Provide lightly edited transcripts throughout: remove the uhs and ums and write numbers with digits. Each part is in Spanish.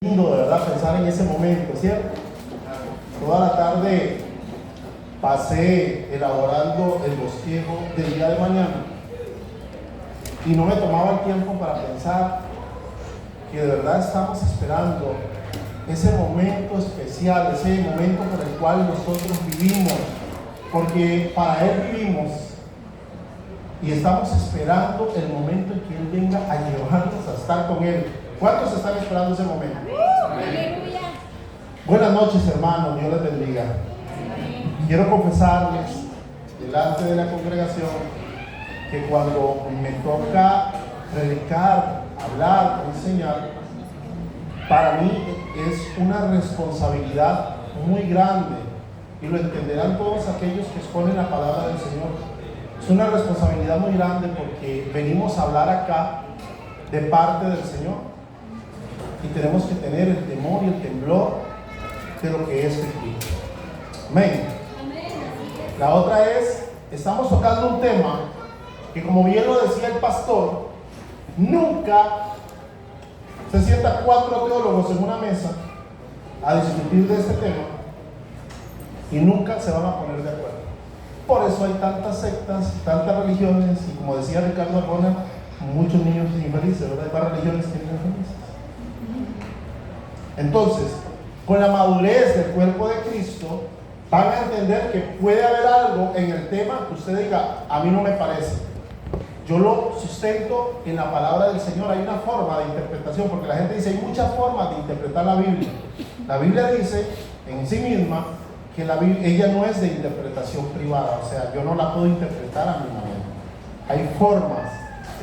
Lindo de verdad pensar en ese momento, ¿cierto? Toda la tarde pasé elaborando el bosquejo del día de mañana y no me tomaba el tiempo para pensar que de verdad estamos esperando ese momento especial, ese momento por el cual nosotros vivimos, porque para Él vivimos y estamos esperando el momento en que Él venga a llevarnos a estar con Él. ¿Cuántos están esperando ese momento? Aleluya. Buenas noches, hermanos, Dios les bendiga. Quiero confesarles delante de la congregación que cuando me toca predicar, hablar, enseñar, para mí es una responsabilidad muy grande y lo entenderán todos aquellos que exponen la palabra del Señor. Es una responsabilidad muy grande porque venimos a hablar acá de parte del Señor. Y tenemos que tener el temor y el temblor de lo que es Cristo. Amén. La otra es, estamos tocando un tema que, como bien lo decía el pastor, nunca se sientan 4 teólogos en una mesa a discutir de este tema y nunca se van a poner de acuerdo. Por eso hay tantas sectas, tantas religiones y, como decía Ricardo Arjona, muchos niños infelices, ¿verdad? Hay más religiones que niños felices. Entonces, con la madurez del cuerpo de Cristo, van a entender que puede haber algo en el tema que usted diga, a mí no me parece. Yo lo sustento en la palabra del Señor. Hay una forma de interpretación, porque la gente dice, hay muchas formas de interpretar la Biblia. La Biblia dice en sí misma que la Biblia, ella no es de interpretación privada, o sea, yo no la puedo interpretar a mi manera. Hay formas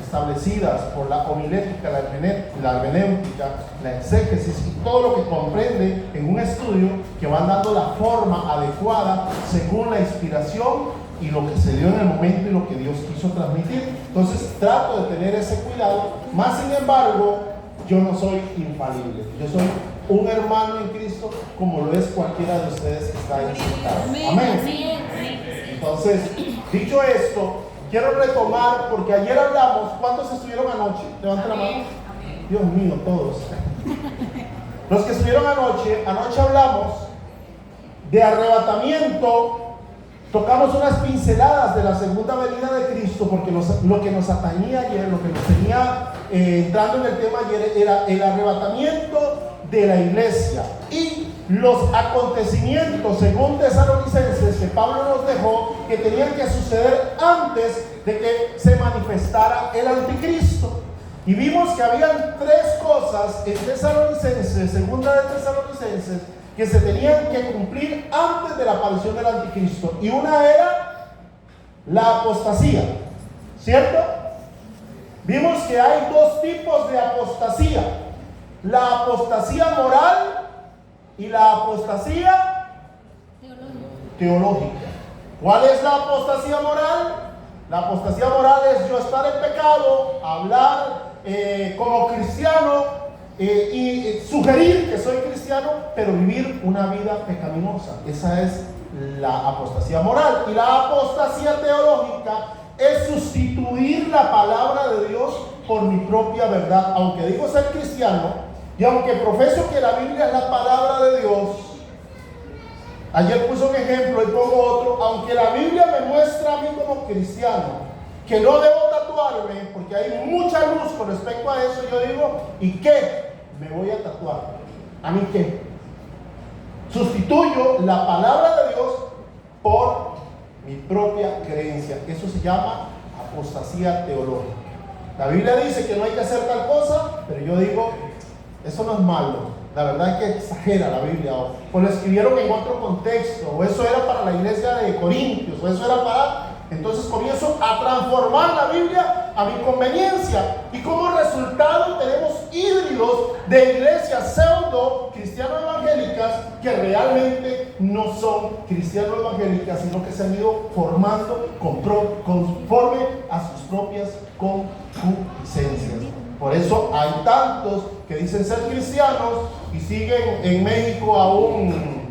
establecidas por la homilética, la hermenéutica, la exégesis y todo lo que comprende en un estudio que van dando la forma adecuada según la inspiración y lo que se dio en el momento y lo que Dios quiso transmitir. Entonces trato de tener ese cuidado, más sin embargo yo no soy infalible, yo soy un hermano en Cristo como lo es cualquiera de ustedes que está ahí sentado. Amén. Entonces, dicho esto, quiero retomar, porque ayer hablamos, ¿cuántos estuvieron anoche? Levanten la mano. Dios mío, todos. Los que estuvieron anoche hablamos de arrebatamiento, tocamos unas pinceladas de la segunda venida de Cristo, porque lo que nos atañía ayer, lo que nos tenía entrando en el tema ayer, era el arrebatamiento de la iglesia y los acontecimientos, según Tesalonicenses, que Pablo nos dejó, que tenían que suceder antes de que se manifestara el anticristo. Y vimos que habían 3 cosas en Tesalonicenses, segunda de Tesalonicenses, que se tenían que cumplir antes de la aparición del anticristo. Y una era la apostasía, ¿cierto? Vimos que hay 2 tipos de apostasía: la apostasía moral y la apostasía teológica. ¿Cuál es la apostasía moral? La apostasía moral es yo estar en pecado, hablar como cristiano y sugerir que soy cristiano, pero vivir una vida pecaminosa. Esa es la apostasía moral. Y la apostasía teológica es sustituir la palabra de Dios por mi propia verdad. Aunque digo ser cristiano y aunque profeso que la Biblia es la palabra de Dios, ayer puse un ejemplo y pongo otro. Aunque la Biblia me muestra a mí como cristiano que no debo tatuarme, porque hay mucha luz con respecto a eso, yo digo, ¿y qué? Me voy a tatuar. ¿A mí qué? Sustituyo la palabra de Dios por mi propia creencia. Eso se llama apostasía teológica. La Biblia dice que no hay que hacer tal cosa, pero yo digo, eso no es malo. La verdad es que exagera la Biblia, o lo escribieron en otro contexto, o eso era para la iglesia de Corintios, o eso era para... Entonces comienzo a transformar la Biblia a mi conveniencia, y como resultado tenemos híbridos de iglesias pseudo cristiano evangélicas que realmente no son cristiano evangélicas, sino que se han ido formando conforme a sus propias concupiscencias. Por eso hay tantos que dicen ser cristianos y siguen en México a un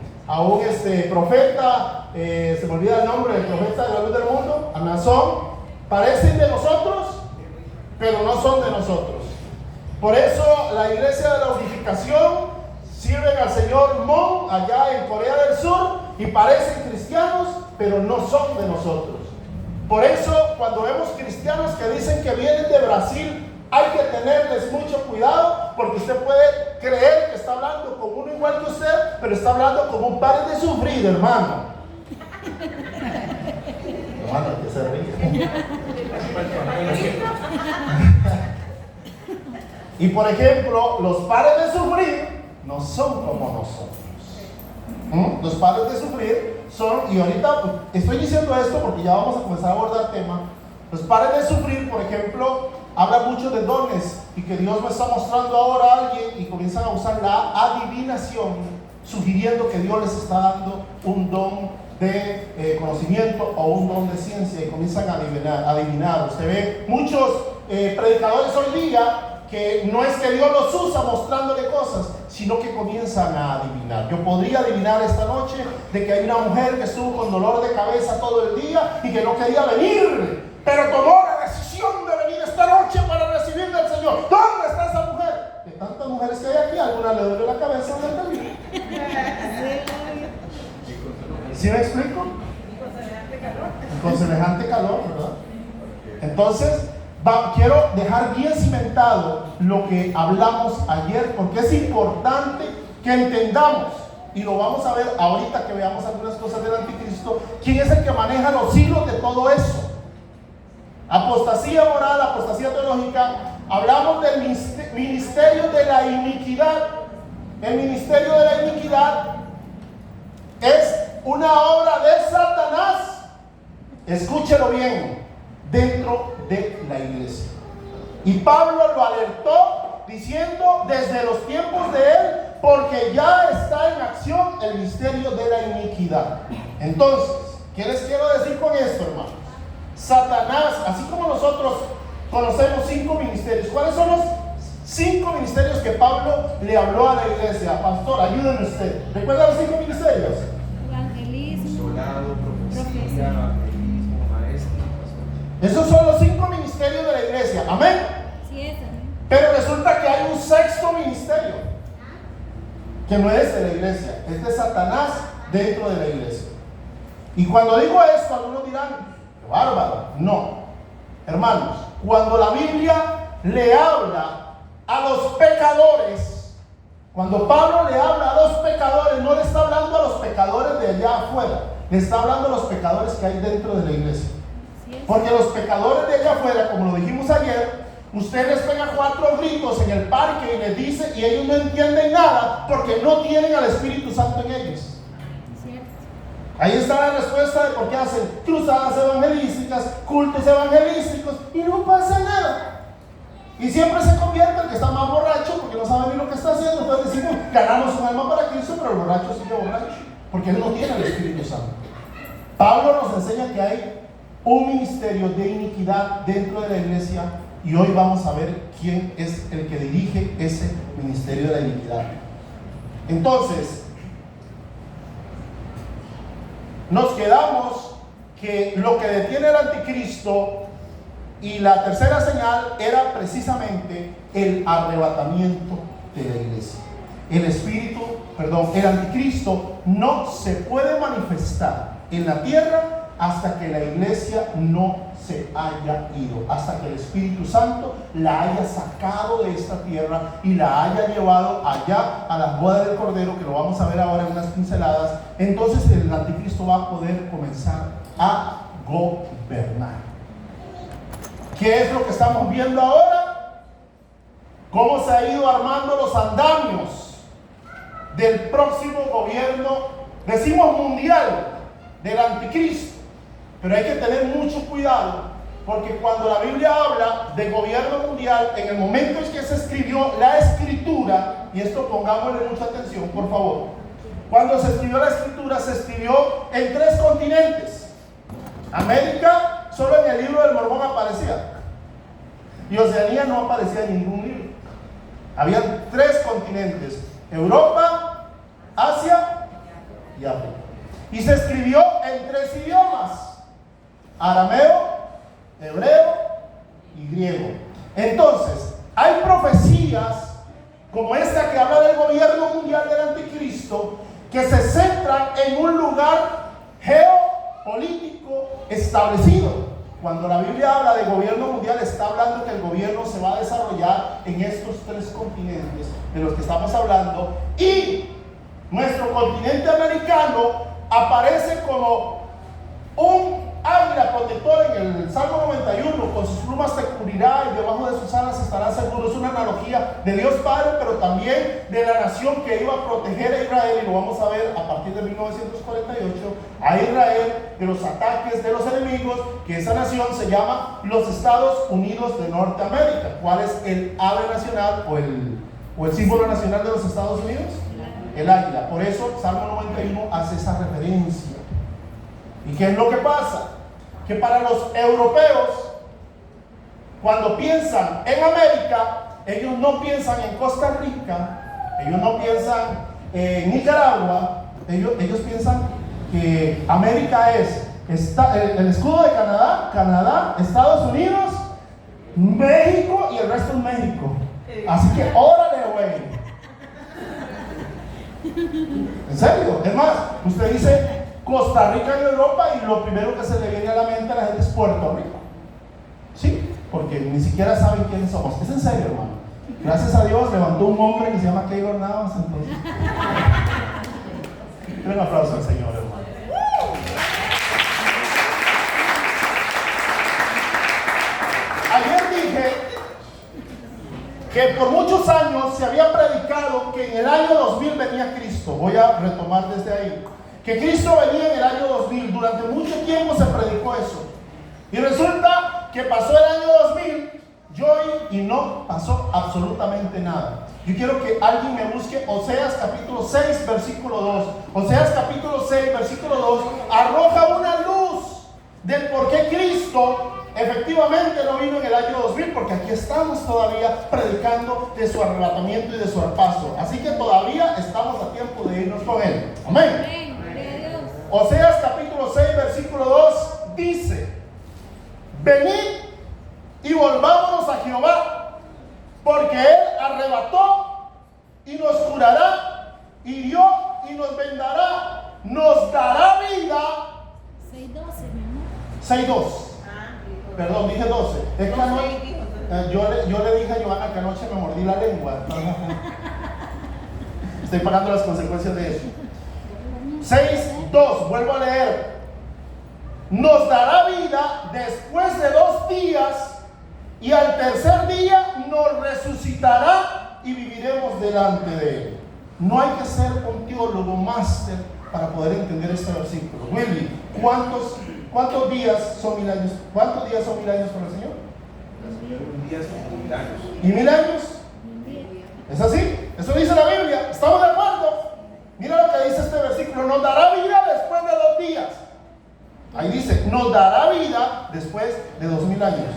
profeta, se me olvida el nombre del profeta de la luz del mundo, Amazon. Parecen de nosotros, pero no son de nosotros. Por eso la iglesia de la unificación sirven al señor Moon allá en Corea del Sur y parecen cristianos, pero no son de nosotros. Por eso, cuando vemos cristianos que dicen que vienen de Brasil, hay que tenerles mucho cuidado, porque usted puede creer que está hablando con uno igual que usted, pero está hablando con un par de sufrir, hermano. Hermano, que se ríe. Y por ejemplo, los padres de sufrir no son como nosotros. Los padres de sufrir son, y ahorita estoy diciendo esto porque ya vamos a comenzar a abordar tema. Los padres de sufrir, por ejemplo, hablan mucho de dones y que Dios me está mostrando ahora a alguien y comienzan a usar la adivinación, sugiriendo que Dios les está dando un don de conocimiento o un don de ciencia y comienzan a adivinar. Usted ve muchos predicadores hoy día que no es que Dios los usa mostrándole cosas, sino que comienzan a adivinar. Yo podría adivinar esta noche de que hay una mujer que estuvo con dolor de cabeza todo el día y que no quería venir, pero tomó la decisión de venir esta noche para recibir del Señor. ¿Dónde está esa mujer? De tantas mujeres que hay aquí, alguna le duele la cabeza en el camino. ¿Sí me explico? Con semejante calor, ¿verdad? Entonces, quiero dejar bien cimentado lo que hablamos ayer, porque es importante que entendamos, y lo vamos a ver ahorita que veamos algunas cosas del anticristo, quién es el que maneja los hilos de todo eso. Apostasía moral, apostasía teológica. Hablamos del ministerio de la iniquidad. El ministerio de la iniquidad es una obra de Satanás, escúchelo bien, dentro de la iglesia. Y Pablo lo alertó diciendo desde los tiempos de él, porque ya está en acción el misterio de la iniquidad. Entonces, ¿qué les quiero decir con esto, hermanos? Satanás, así como nosotros conocemos 5 ministerios, ¿cuáles son los 5 ministerios que Pablo le habló a la iglesia? Pastor, ayúdenme usted. ¿Recuerda los 5 ministerios? Evangelismo, profecía, evangelismo, maestro. Esos son los 5 ministerios de la iglesia. Amén. Sí, es, amén. Pero resulta que hay un 6º ministerio que no es de la iglesia, es de Satanás dentro de la iglesia. Y cuando digo esto, algunos dirán, ¡qué bárbaro! No, hermanos, cuando la Biblia le habla a los pecadores, cuando Pablo le habla a los pecadores, no le está hablando a los pecadores de allá afuera, le está hablando a los pecadores que hay dentro de la iglesia. Porque los pecadores de allá afuera, como lo dijimos ayer, usted les pega 4 gritos en el parque y les dice, y ellos no entienden nada porque no tienen al Espíritu Santo en ellos. Ahí está la respuesta de por qué hacen cruzadas evangelísticas, cultos evangelísticos y no pasa nada. Y siempre se convierte el que está más borracho porque no sabe ni lo que está haciendo. Entonces decimos, ganamos un alma para Cristo, pero el borracho sigue borracho porque él no tiene el Espíritu Santo. Pablo nos enseña que hay un ministerio de iniquidad dentro de la iglesia y hoy vamos a ver quién es el que dirige ese ministerio de la iniquidad. Entonces, nos quedamos que lo que detiene al anticristo y la tercera señal era precisamente el arrebatamiento de la iglesia. El anticristo no se puede manifestar en la tierra hasta que la iglesia no se haya ido, hasta que el Espíritu Santo la haya sacado de esta tierra y la haya llevado allá a las bodas del Cordero, que lo vamos a ver ahora en unas pinceladas. Entonces el anticristo va a poder comenzar a gobernar. ¿Qué es lo que estamos viendo ahora? Cómo se ha ido armando los andamios del próximo gobierno, decimos mundial, del anticristo. Pero hay que tener mucho cuidado, porque cuando la Biblia habla de gobierno mundial, en el momento en que se escribió la escritura, y esto pongámosle mucha atención, por favor. Cuando se escribió la escritura, se escribió en 3 continentes. América, solo en el libro del Mormón aparecía. Y Oceanía no aparecía en ningún libro. Habían 3 continentes: Europa, Asia y África. Y se escribió en 3 idiomas: arameo, hebreo y griego. Entonces, hay profecías como esta que habla del gobierno mundial del anticristo Cristo que se centran en un lugar geopolítico establecido. Cuando la Biblia habla de gobierno mundial, está hablando que el gobierno se va a desarrollar en estos 3 continentes de los que estamos hablando, y nuestro continente americano aparece como un águila protector en el Salmo 91, con sus plumas te cubrirá y debajo de sus alas estará seguro. Es una analogía de Dios Padre, pero también de la nación que iba a proteger a Israel, y lo vamos a ver a partir de 1948, a Israel de los ataques de los enemigos, que esa nación se llama los Estados Unidos de Norteamérica. ¿Cuál es el ave nacional o el símbolo nacional de los Estados Unidos? El águila. Por eso Salmo 91 hace esa referencia. ¿Y qué es lo que pasa? Que para los europeos, cuando piensan en América, ellos no piensan en Costa Rica, ellos no piensan en Nicaragua, ellos piensan que América es el escudo de Canadá, Estados Unidos, México y el resto es México. Así que órale, güey. ¿En serio? Es más, usted dice Costa Rica en Europa y lo primero que se le viene a la mente a la gente es Puerto Rico. Sí, porque ni siquiera saben quiénes somos. Es en serio, hermano. Gracias a Dios levantó un hombre que se llama Keylor Navas, entonces. Un aplauso al Señor, hermano. Ayer dije que por muchos años se había predicado que en el año 2000 venía Cristo. Voy a retomar desde ahí. Que Cristo venía en el año 2000. Durante mucho tiempo se predicó eso. Y resulta que pasó el año 2000, y no pasó absolutamente nada. Yo quiero que alguien me busque Oseas capítulo 6, versículo 2. Oseas capítulo 6, versículo 2 arroja una luz del por qué Cristo efectivamente no vino en el año 2000, porque aquí estamos todavía predicando de su arrebatamiento y de su paso. Así que todavía estamos a tiempo de irnos con Él. Amén. Oseas capítulo 6, versículo 2 dice: venid y volvámonos a Jehová, porque Él arrebató y nos curará, hirió y nos vendará, nos dará vida. 6:2. Perdón, dije 12. Es que yo le dije a Johanna que anoche me mordí la lengua. Estoy pagando las consecuencias de eso. 6:2, vuelvo a leer. Nos dará vida después de 2 días, y al tercer día nos resucitará y viviremos delante de Él. No hay que ser un teólogo máster para poder entender este versículo. Willy, ¿cuántos días son 1000 años? ¿Cuántos días son 1000 años para el Señor? 1000 días son 1000 años. ¿Y 1000 años? ¿Es así? Eso dice la Biblia. ¿Estamos de acuerdo? Mira lo que dice este versículo: nos dará vida después de 2 días. Ahí dice, nos dará vida después de 2000 años.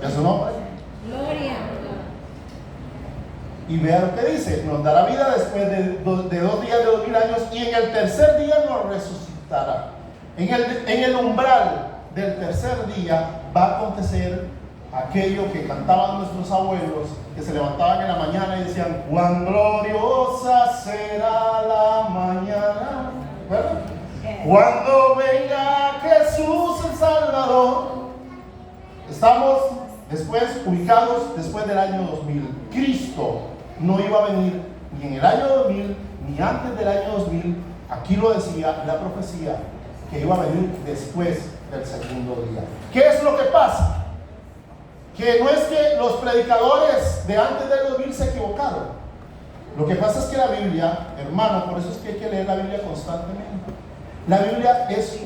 ¿Eso no? Gloria. Y vea lo que dice: nos dará vida después de 2 días de 2000 años, y en el tercer día nos resucitará. En el umbral del tercer día va a acontecer aquello que cantaban nuestros abuelos, que se levantaban en la mañana y decían: cuán gloriosa será la mañana, ¿verdad? Cuando venga Jesús el Salvador. Estamos ubicados después del año 2000. Cristo no iba a venir ni en el año 2000 ni antes del año 2000. Aquí lo decía la profecía, que iba a venir después del segundo día. ¿Qué es lo que pasa? Que no es que los predicadores de antes del 2000 se equivocaron. Lo que pasa es que la Biblia, hermano, por eso es que hay que leer la Biblia constantemente. La Biblia es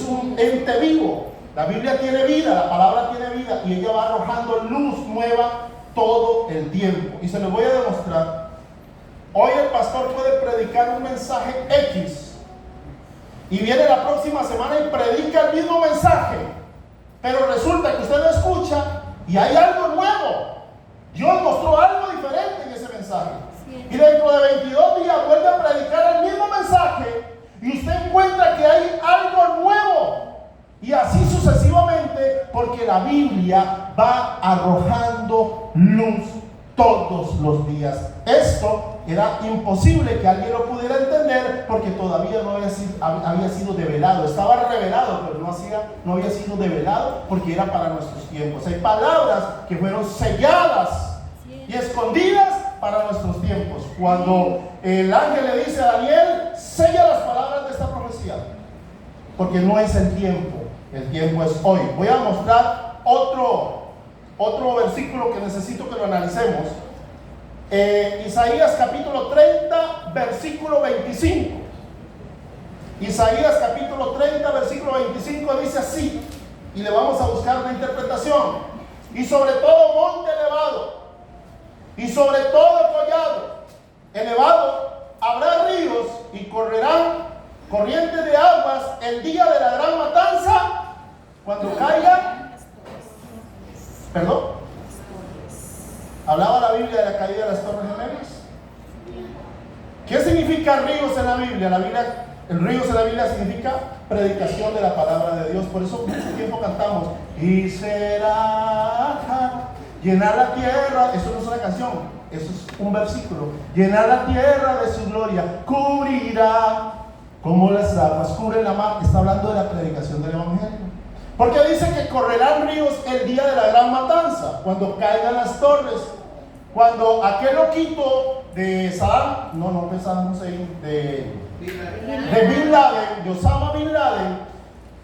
un ente vivo. La Biblia tiene vida, la palabra tiene vida, y ella va arrojando luz nueva todo el tiempo. Y se lo voy a demostrar. Hoy el pastor puede predicar un mensaje X, y viene la próxima semana y predica el mismo mensaje, pero resulta que usted lo escucha y hay algo nuevo. Dios mostró algo diferente en ese mensaje. Y dentro de 22 días vuelve a predicar el mismo mensaje y usted encuentra que hay algo nuevo. Y así sucesivamente, porque la Biblia va arrojando luz todos todos los días. Esto era imposible que alguien lo pudiera entender porque todavía no había sido develado. Estaba revelado, pero no había sido develado porque era para nuestros tiempos. Hay palabras que fueron selladas y escondidas para nuestros tiempos. Cuando el ángel le dice a Daniel, sella las palabras de esta profecía, porque no es el tiempo es hoy. Voy a mostrar otro versículo que necesito que lo analicemos. Isaías capítulo 30, versículo 25. Isaías capítulo 30, versículo 25 dice así, y le vamos a buscar una interpretación. Y sobre todo monte elevado, y sobre todo collado elevado, habrá ríos y correrán corrientes de aguas el día de la gran matanza, cuando caiga. ¿Perdón? ¿Hablaba la Biblia de la caída de las Torres Gemelas? ¿Qué significa ríos en la Biblia? El ríos en la Biblia significa predicación de la palabra de Dios. Por eso mucho tiempo cantamos, y será llenar la tierra. Eso no es una canción, eso es un versículo. Llenar la tierra de su gloria, cubrirá como las aguas cubren la mar. Está hablando de la predicación del evangelio. Porque dice que correrán ríos el día de la gran matanza, cuando caigan las torres, cuando aquel loquito de Saddam, no fue Saddam Hussein, de Bin Laden, de Osama Bin Laden,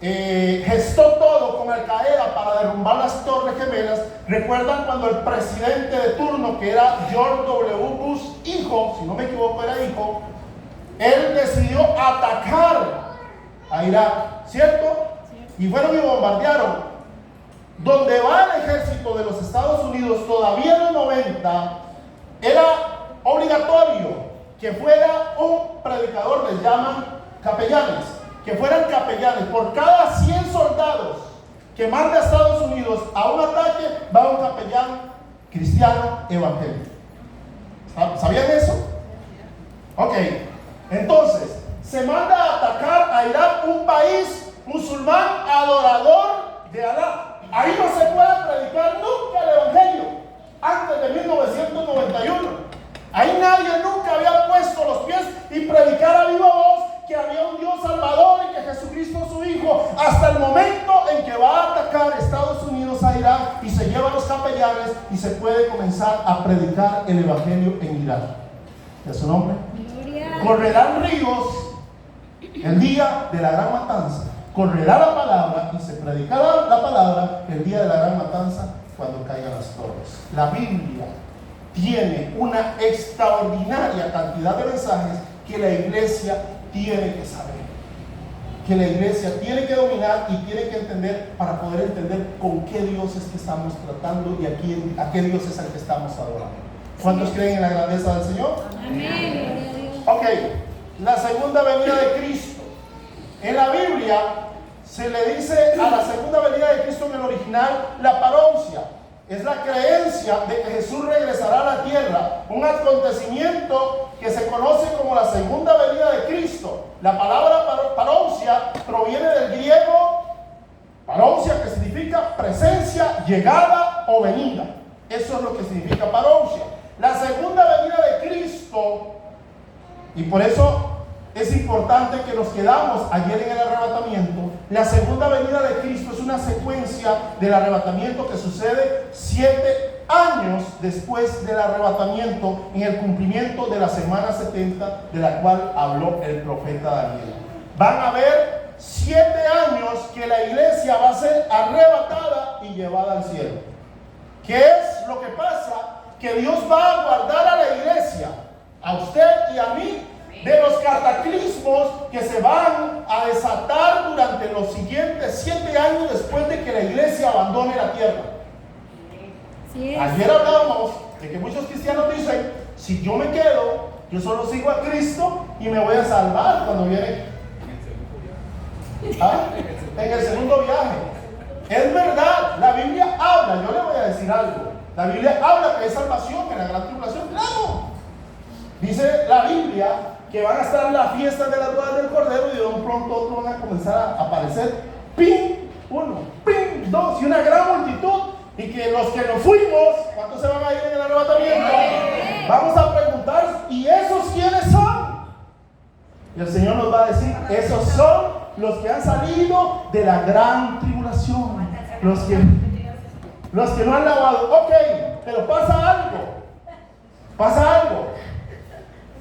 gestó todo con Al Qaeda para derrumbar las Torres Gemelas. ¿Recuerdan cuando el presidente de turno, que era George W. Bush hijo, si no me equivoco era hijo, él decidió atacar a Irak, ¿cierto? Y fueron y bombardearon. Donde va el ejército de los Estados Unidos, todavía en los 90, era obligatorio que fuera un predicador, les llaman capellanes, que fueran capellanes. Por cada 100 soldados que manda a Estados Unidos a un ataque, va un capellán cristiano evangélico. ¿Sabían eso? Ok, entonces se manda a atacar a Irak, un país musulmán adorador de Alá. Ahí no se puede predicar nunca el evangelio antes de 1991. Ahí nadie nunca había puesto los pies y predicar a viva voz que había un Dios salvador y que Jesucristo es su hijo, hasta el momento en que va a atacar Estados Unidos a Irak y se llevan los capellanes y se puede comenzar a predicar el evangelio en Irak. ¿Es su nombre? Correrán ríos el día de la gran matanza. Correrá la palabra y se predicará la palabra el día de la gran matanza, cuando caigan las torres. La Biblia tiene una extraordinaria cantidad de mensajes que la iglesia tiene que saber, que la iglesia tiene que dominar y tiene que entender, para poder entender con qué Dios es que estamos tratando y a qué Dios es al que estamos adorando. ¿Cuántos creen en la grandeza del Señor? Amén. Ok, la segunda venida de Cristo. En la Biblia se le dice a la segunda venida de Cristo en el original la parousia. Es la creencia de que Jesús regresará a la tierra, un acontecimiento que se conoce como la segunda venida de Cristo. La palabra parousia proviene del griego parousia, que significa presencia, llegada o venida. Eso es lo que significa parousia. La segunda venida de Cristo, y por eso es importante que nos quedamos ayer en el arrebatamiento. La segunda venida de Cristo es una secuencia del arrebatamiento que sucede 7 años después del arrebatamiento, en el cumplimiento de la semana 70, de la cual habló el profeta Daniel. Van a haber 7 años que la iglesia va a ser arrebatada y llevada al cielo. ¿Qué es lo que pasa? Que Dios va a guardar a la iglesia, a usted y a mí, de los cataclismos que se van a desatar durante los siguientes 7 años después de que la iglesia abandone la tierra. Sí, ayer hablábamos de que muchos cristianos dicen, si yo me quedo, yo solo sigo a Cristo y me voy a salvar cuando viene. ¿Ah? En el segundo viaje. Es verdad, la Biblia habla, yo le voy a decir algo. La Biblia habla que hay salvación en la gran tribulación, claro. Dice la Biblia que van a estar las fiestas de las bodas del Cordero y de un pronto otros van a comenzar a aparecer, ¡pim! 1, ¡pim! 2, y una gran multitud, y que los que nos fuimos, ¿cuántos se van a ir en el arrebatamiento? Y el Señor nos va a decir, esos son los que han salido de la gran tribulación. Los que no han lavado. Ok, pero pasa algo. Pasa algo.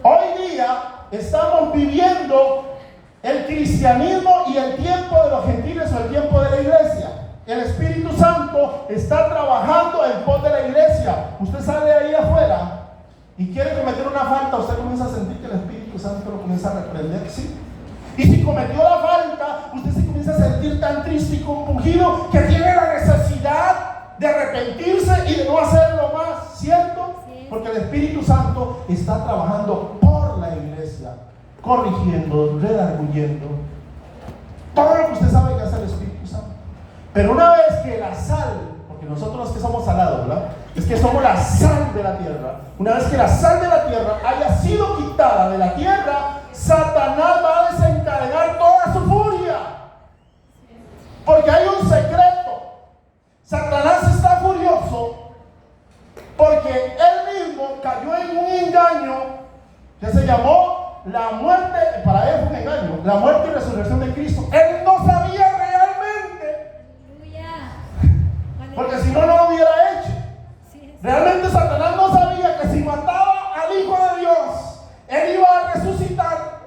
Hoy día estamos viviendo el cristianismo y el tiempo de los gentiles o el tiempo de la iglesia. El Espíritu Santo está trabajando en pos de la iglesia. Usted sale de ahí afuera y quiere cometer una falta, usted comienza a sentir que el Espíritu Santo lo comienza a reprender, ¿sí? Y si cometió la falta, usted se comienza a sentir tan triste y compungido que tiene la necesidad de arrepentirse y de no hacerlo más, ¿cierto? Sí. Porque el Espíritu Santo está trabajando por la iglesia, corrigiendo, redarguyendo, todo lo que usted sabe que hace el Espíritu Santo. Pero una vez que la sal, porque nosotros los que somos salados, ¿verdad? Es que somos la sal de la tierra. Una vez que la sal de la tierra haya sido quitada de la tierra, Satanás va a desencadenar toda su furia. Porque hay un secreto. Satanás está furioso porque él mismo cayó en un engaño que se llamó la muerte. Para él fue un engaño, la muerte y resurrección de Cristo. Él no sabía realmente, porque si no, no lo hubiera hecho. Realmente Satanás no sabía que si mataba al Hijo de Dios, él iba a resucitar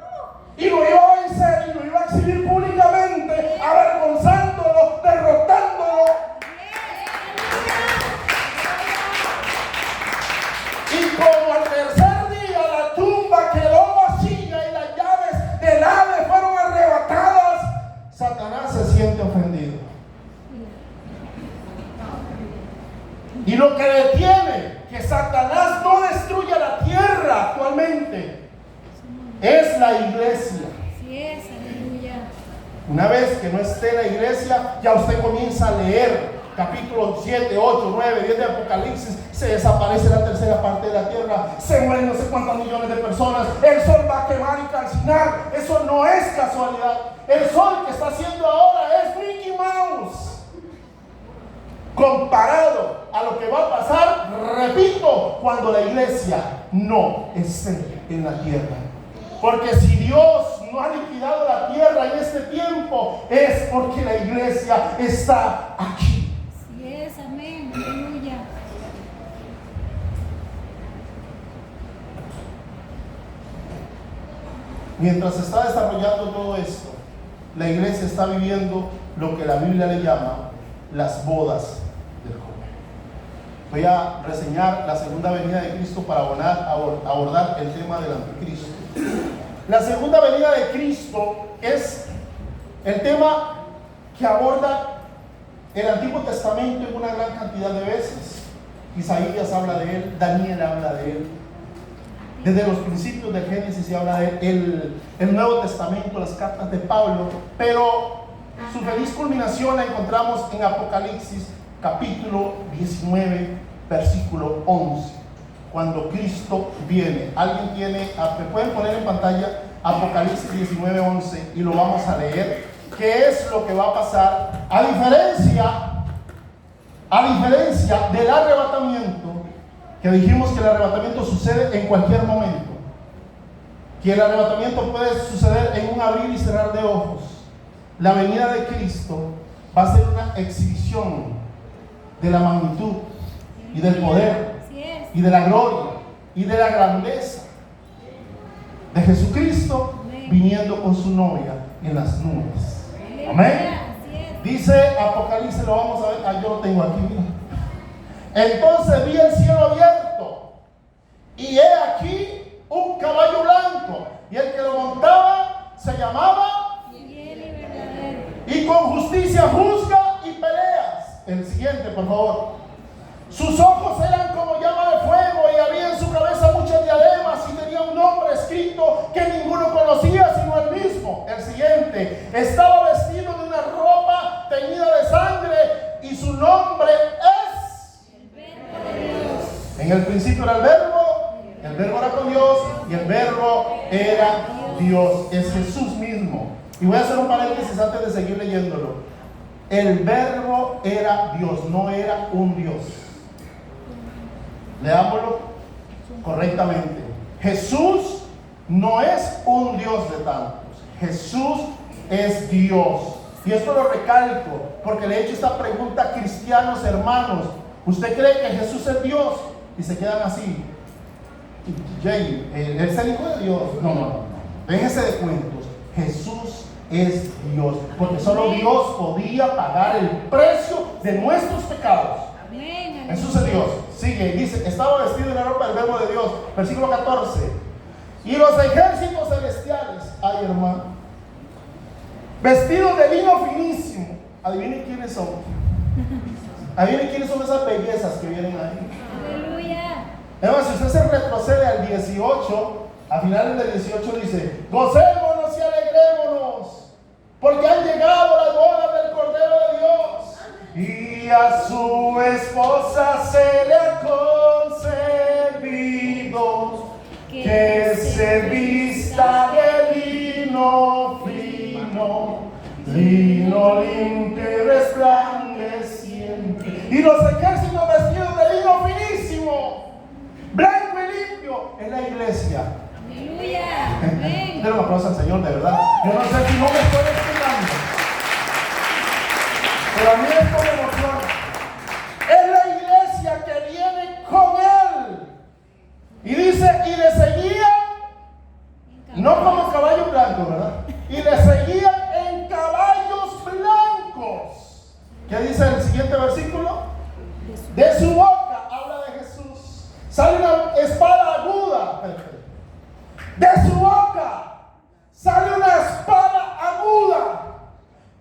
y lo iba a vencer y lo iba a exhibir públicamente, avergonzándolo, derrotándolo. Y como al tercer día la tumba quedó vacía y las llaves del Hades fueron arrebatadas, Satanás se siente ofendido. Y lo que detiene que Satanás no destruya la tierra actualmente es la iglesia. Así es, aleluya. Una vez que no esté la iglesia, ya usted comienza a leer capítulos 7, 8, 9, 10 de Apocalipsis. Se desaparece la tercera parte de la tierra, se mueren no sé cuántos millones de personas, el sol va a quemar y calcinar. Eso no es casualidad. El sol que está haciendo ahora es Mickey Mouse comparado a lo que va a pasar, repito, cuando la iglesia no esté en la tierra. Porque si Dios no ha liquidado la tierra en este tiempo, es porque la iglesia está aquí. Así es, amén, aleluya. Mientras se está desarrollando todo esto, la iglesia está viviendo lo que la Biblia le llama las bodas del joven. Voy a reseñar la segunda venida de Cristo para abordar el tema del anticristo. La segunda venida de Cristo es el tema que aborda el Antiguo Testamento en una gran cantidad de veces. Isaías habla de él, Daniel habla de él. Desde los principios del Génesis se habla de él, el Nuevo Testamento, las cartas de Pablo, pero su feliz culminación la encontramos en Apocalipsis capítulo 19, versículo 11, cuando Cristo viene. ¿Alguien tiene? ¿Me pueden poner en pantalla Apocalipsis 19, 11 y lo vamos a leer? ¿Qué es lo que va a pasar? A diferencia del arrebatamiento, que dijimos que el arrebatamiento sucede en cualquier momento, que el arrebatamiento puede suceder en un abrir y cerrar de ojos. La venida de Cristo va a ser una exhibición de la magnitud y del poder y de la gloria y de la grandeza de Jesucristo viniendo con su novia en las nubes. Amén. Dice Apocalipsis, lo vamos a ver, yo lo tengo aquí, mira. Entonces vi el cielo abierto y he aquí un caballo blanco, y el que lo montaba se llamaba y con justicia juzga y peleas. El siguiente, por favor. Sus ojos eran como llama de fuego y había en su cabeza muchas diademas y tenía un nombre escrito que ninguno conocía sino él mismo. El siguiente. Estaba vestido de una ropa teñida de sangre y su nombre es el Verbo de Dios. En el principio era el verbo era con Dios y el verbo era Dios. Es Jesús mismo. Y voy a hacer un paréntesis antes de seguir leyéndolo. El verbo era Dios, no era un Dios. Leámoslo correctamente. Jesús no es un Dios de tantos. Jesús es Dios. Y esto lo recalco porque le he hecho esta pregunta a cristianos hermanos. ¿Usted cree que Jesús es Dios? Y se quedan así. Jay, ¿él es el Hijo de Dios? No. Déjese de cuentos. Jesús es Dios. Porque solo Dios podía pagar el precio de nuestros pecados. Amén. Jesús es Dios. Sigue y dice, estaba vestido en la ropa del verbo de Dios. Versículo 14. Y los ejércitos celestiales, ay hermano, vestidos de lino finísimo. Adivinen quiénes son. Adivinen quiénes son esas bellezas que vienen ahí. Aleluya. Además, si usted se retrocede al 18, a finales del 18 dice, gocémonos y alegrémonos, porque han llegado las bodas del Cordero de Dios, y a su esposa se le ha concedido que se vista de lino fino, lino limpio y resplandeciente, y los ejércitos vestidos de lino finísimo, blanco y limpio, en la iglesia. Aleluya. Amén. Denle un aplauso al Señor, de verdad. Yo no sé si no me estoy explicando, pero a mí esto me emociona. Es la iglesia que viene con Él. Y dice, y le seguían, no como caballos blancos, ¿verdad? Y le seguían en caballos blancos. ¿Qué dice el siguiente versículo? De su boca, habla de Jesús, sale una espada aguda. De su boca sale una espada aguda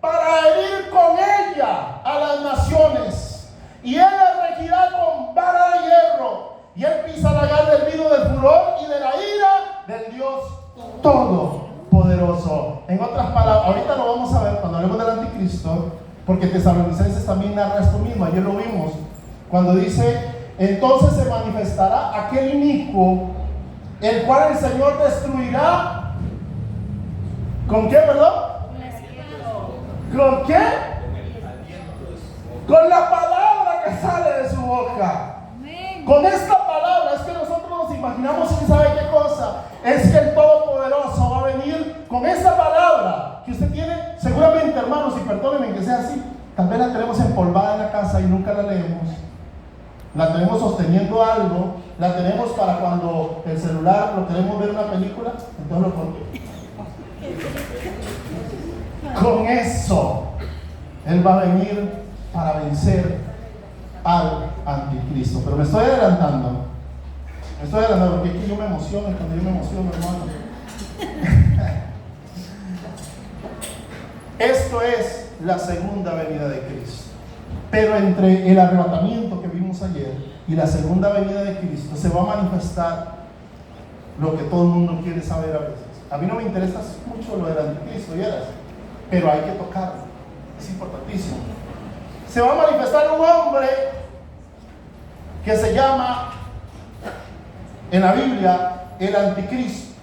para herir con ella a las naciones. Y él la regirá con vara de hierro. Y él pisa la lagar del vino del furor y de la ira del Dios Todopoderoso. En otras palabras, ahorita lo vamos a ver cuando hablemos del anticristo, porque Tesalonicenses también narra esto mismo. Ayer lo vimos cuando dice, entonces se manifestará aquel inicuo, el cual el Señor destruirá. ¿Con qué, perdón? ¿Con qué? Con la palabra que sale de su boca. Amén. Con esta palabra, es que nosotros nos imaginamos, ¿quién sabe qué cosa? Es que el Todopoderoso va a venir con esa palabra que usted tiene, seguramente, hermanos, y perdónenme que sea así, tal vez la tenemos empolvada en la casa y nunca la leemos. La tenemos sosteniendo algo, la tenemos para cuando el celular lo queremos ver una película, entonces lo ponemos. Con eso, Él va a venir para vencer al anticristo. Pero me estoy adelantando porque es que yo me emociono, cuando yo me emociono, hermano. Esto es la segunda venida de Cristo. Pero entre el arrebatamiento que vimos ayer y la segunda venida de Cristo se va a manifestar lo que todo el mundo quiere saber a veces. A mí no me interesa mucho lo del anticristo, ¿vieras? Pero hay que tocarlo, es importantísimo. Se va a manifestar un hombre que se llama en la Biblia el anticristo.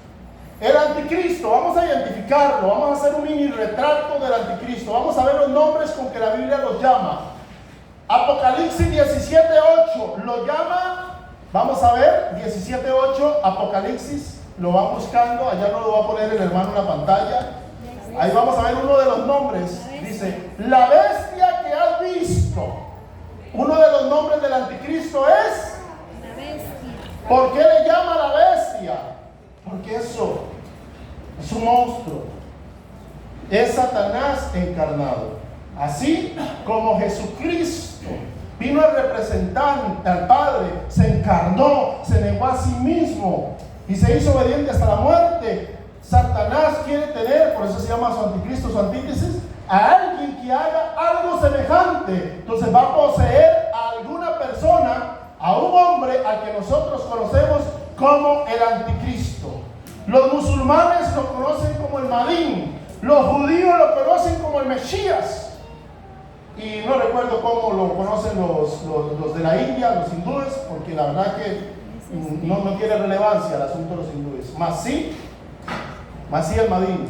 El anticristo, vamos a identificarlo, vamos a hacer un mini retrato del anticristo, vamos a ver los nombres con que la Biblia los llama. Apocalipsis 17:8 lo llama, vamos a ver, 17:8, Apocalipsis, lo van buscando, allá no lo va a poner el hermano en la pantalla. Ahí vamos a ver uno de los nombres, dice, la bestia que has visto. Uno de los nombres del anticristo es La bestia. ¿por qué le llama la bestia? Porque eso es un monstruo, es Satanás encarnado. Así como Jesucristo vino a representar al Padre, se encarnó, se negó a sí mismo y se hizo obediente hasta la muerte. Satanás quiere tener, por eso se llama su anticristo, su antítesis, a alguien que haga algo semejante. Entonces va a poseer a alguna persona, a un hombre al que nosotros conocemos como el anticristo. Los musulmanes lo conocen como el Mahdi, los judíos lo conocen como el Mesías. Y no recuerdo cómo lo conocen los de la India, los hindúes, porque la verdad que no tiene relevancia el asunto de los hindúes. Más sí el Mahdi.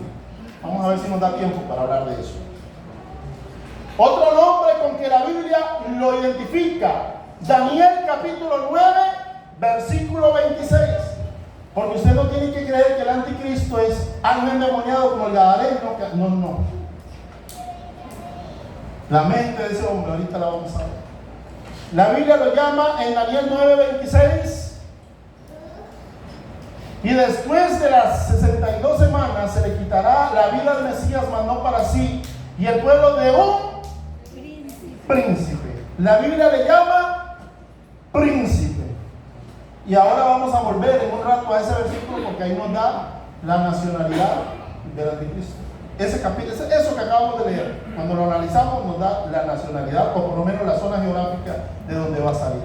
Vamos a ver si nos da tiempo para hablar de eso. Otro nombre con que la Biblia lo identifica, Daniel capítulo 9, versículo 26. ¿Por Porque usted no tiene que creer que el anticristo es algo endemoniado como el gadareno. No. La mente de ese hombre, ahorita la vamos a ver. La Biblia lo llama en Daniel 9:26. Y después de las 62 semanas se le quitará la vida al Mesías, mas no para sí, y el pueblo de un príncipe. La Biblia le llama príncipe. Y ahora vamos a volver en un rato a ese versículo porque ahí nos da la nacionalidad del anticristo. Ese capítulo, eso que acabamos de leer, cuando lo analizamos nos da la nacionalidad o por lo menos la zona geográfica de donde va a salir.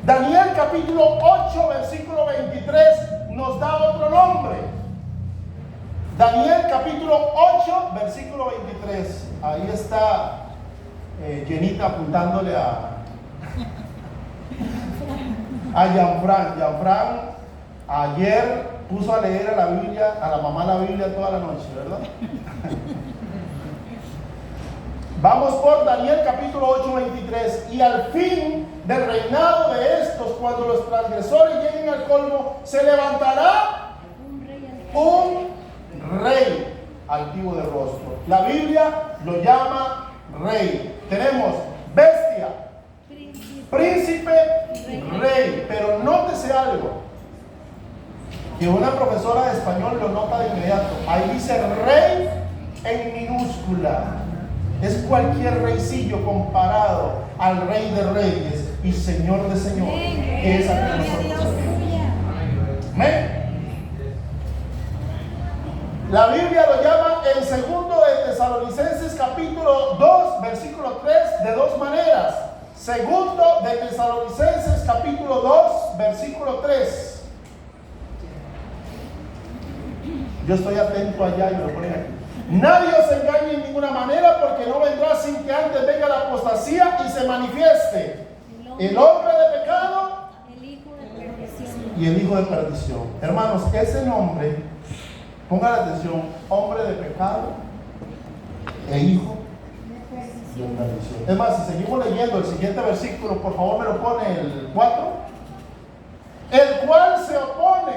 Daniel capítulo 8 versículo 23 nos da otro nombre. Daniel capítulo 8 versículo 23. Ahí está Jenita apuntándole a Gianfran. Gianfran ayer puso a leer a la Biblia, a la mamá la Biblia toda la noche, ¿verdad? Vamos por Daniel capítulo 8, 23. Y al fin del reinado de estos, cuando los transgresores lleguen al colmo, se levantará un rey altivo de rostro. La Biblia lo llama rey. Tenemos bestia, príncipe, rey. Pero nótese algo, que una profesora de español lo nota de inmediato. Ahí dice rey en minúscula. Es cualquier reycillo comparado al Rey de Reyes y Señor de Señores, que es aquel nosotros. Amén. La Biblia lo llama en 2 de Tesalonicenses capítulo 2 versículo 3 de dos maneras. 2 de Tesalonicenses capítulo 2 versículo 3. Yo estoy atento allá y me lo ponen aquí. Nadie os engañe en ninguna manera, porque no vendrá sin que antes venga la apostasía y se manifieste el hombre de pecado, el hijo de perdición. y el hijo de perdición. Hermanos, ese nombre, pongan atención, hombre de pecado e hijo de perdición. Es más, si seguimos leyendo el siguiente versículo, por favor me lo pone el 4. El cual se opone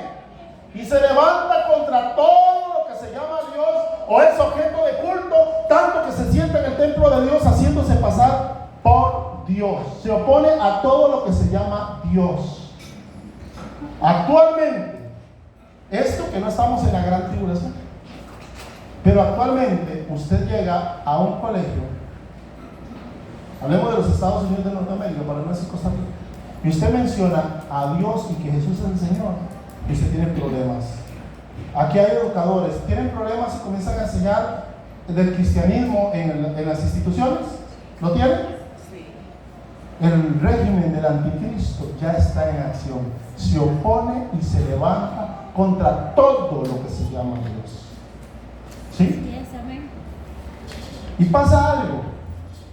y se levanta contra todo lo que se llama Dios o es objeto de culto, tanto que se sienta en el templo de Dios haciéndose pasar por Dios. Se opone a todo lo que se llama Dios. Actualmente, esto que no estamos en la gran tribulación, pero actualmente usted llega a un colegio, hablemos de los Estados Unidos de Norteamérica para no decir Costa Rica, y usted menciona a Dios y que Jesús es el Señor, y usted tiene problemas. Aquí hay educadores, tienen problemas y comienzan a enseñar del cristianismo en las instituciones. ¿Lo tienen? Sí. El régimen del anticristo ya está en acción. Se opone y se levanta contra todo lo que se llama Dios. ¿Sí? Y pasa algo.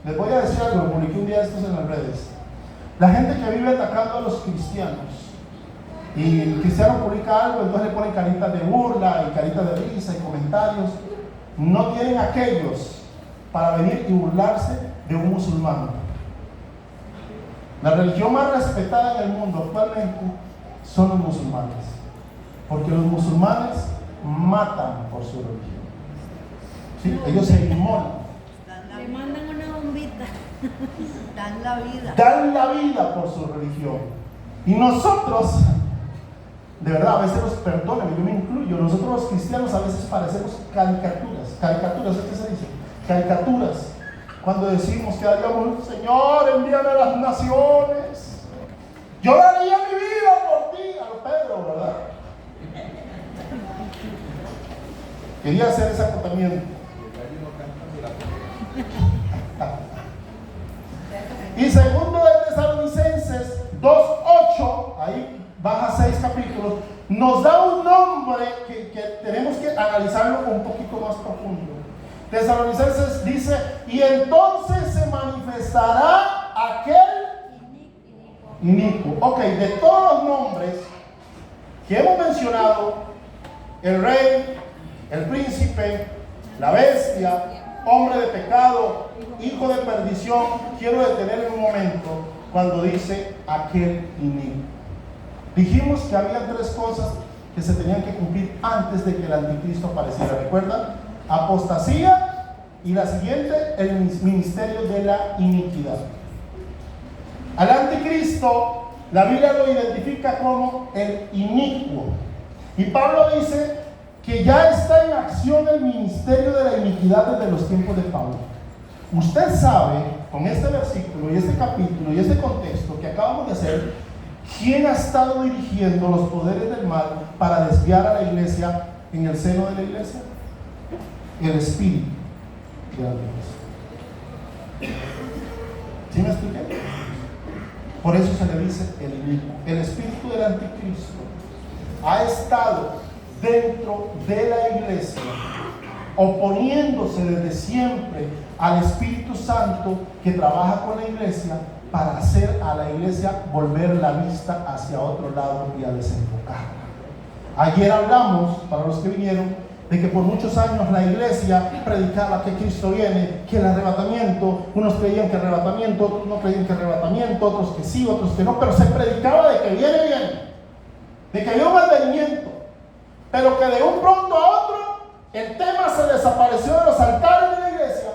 Les voy a decir algo, lo publiqué un día estos en las redes. La gente que vive atacando a los cristianos, y el cristiano publica algo, entonces le ponen caritas de burla y caritas de risa y comentarios. No tienen aquellos para venir y burlarse de un musulmán. La religión más respetada en el mundo actualmente son los musulmanes, porque los musulmanes matan por su religión. ¿Sí? Ellos se inmolan. Le mandan una bombita. Dan la vida. Dan la vida por su religión. Y nosotros, de verdad, a veces los perdónenme, yo me incluyo, nosotros los cristianos a veces parecemos caricaturas. Caricaturas, ¿qué se dice? Caricaturas. Cuando decimos que haríamos, Señor, envíame a las naciones. Yo daría mi vida por ti, a lo Pedro, ¿verdad? Quería hacer ese acotamiento. Y 2 de Tesalonicenses 2:8, ahí baja 6 capítulos, nos da un nombre que tenemos que analizarlo un poquito más profundo. Tesalonicenses dice, y entonces se manifestará aquel inicuo. Ok, de todos los nombres que hemos mencionado, el rey, el príncipe, la bestia, hombre de pecado, hijo de perdición, quiero detener un momento cuando dice aquel inicuo. Dijimos que había tres cosas que se tenían que cumplir antes de que el anticristo apareciera. ¿Recuerdan? Apostasía y la siguiente, el ministerio de la iniquidad. Al anticristo la Biblia lo identifica como el inicuo. Y Pablo dice que ya está en acción el ministerio de la iniquidad desde los tiempos de Pablo. Usted sabe, con este versículo y este capítulo y este contexto que acabamos de hacer, quién ha estado dirigiendo los poderes del mal para desviar a la iglesia en el seno de la iglesia. El espíritu de la iglesia. ¿Sí me expliqué? Por eso se le dice el inicuo. El espíritu del anticristo ha estado dentro de la iglesia, oponiéndose desde siempre al Espíritu Santo que trabaja con la iglesia para hacer a la iglesia volver la vista hacia otro lado y a desenfocarla. Ayer hablamos, para los que vinieron, de que por muchos años la iglesia predicaba que Cristo viene, que el arrebatamiento, unos creían que arrebatamiento, otros no creían que arrebatamiento, otros que sí, otros que no, pero se predicaba de que viene, de que había un advenimiento, pero que de un pronto a otro el tema se desapareció de los altares de la iglesia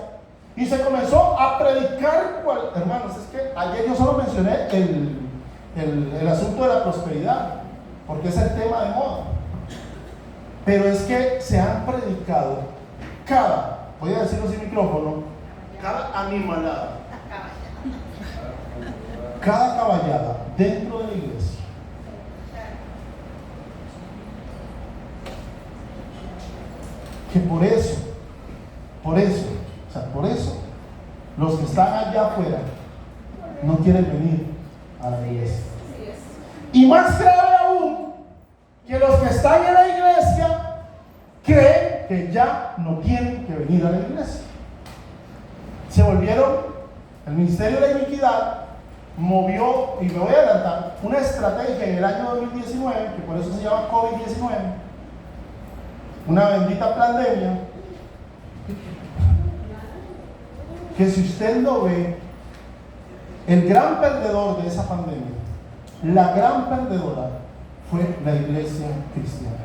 y se comenzó a predicar. Hermanos, es que ayer yo solo mencioné el asunto de la prosperidad, porque es el tema de moda. Pero es que se han predicado voy a decirlo sin micrófono, cada animalada, cada caballada dentro de la iglesia. Que por eso, los que están allá afuera no quieren venir a la iglesia. Y más grave aún, que los que están en la iglesia creen que ya no tienen que venir a la iglesia. Se volvieron, el ministerio de la iniquidad movió, y me voy a adelantar, una estrategia en el año 2019, que por eso se llama COVID-19, una bendita pandemia, que si usted lo ve, el gran perdedor de esa pandemia, la gran perdedora, fue la iglesia cristiana.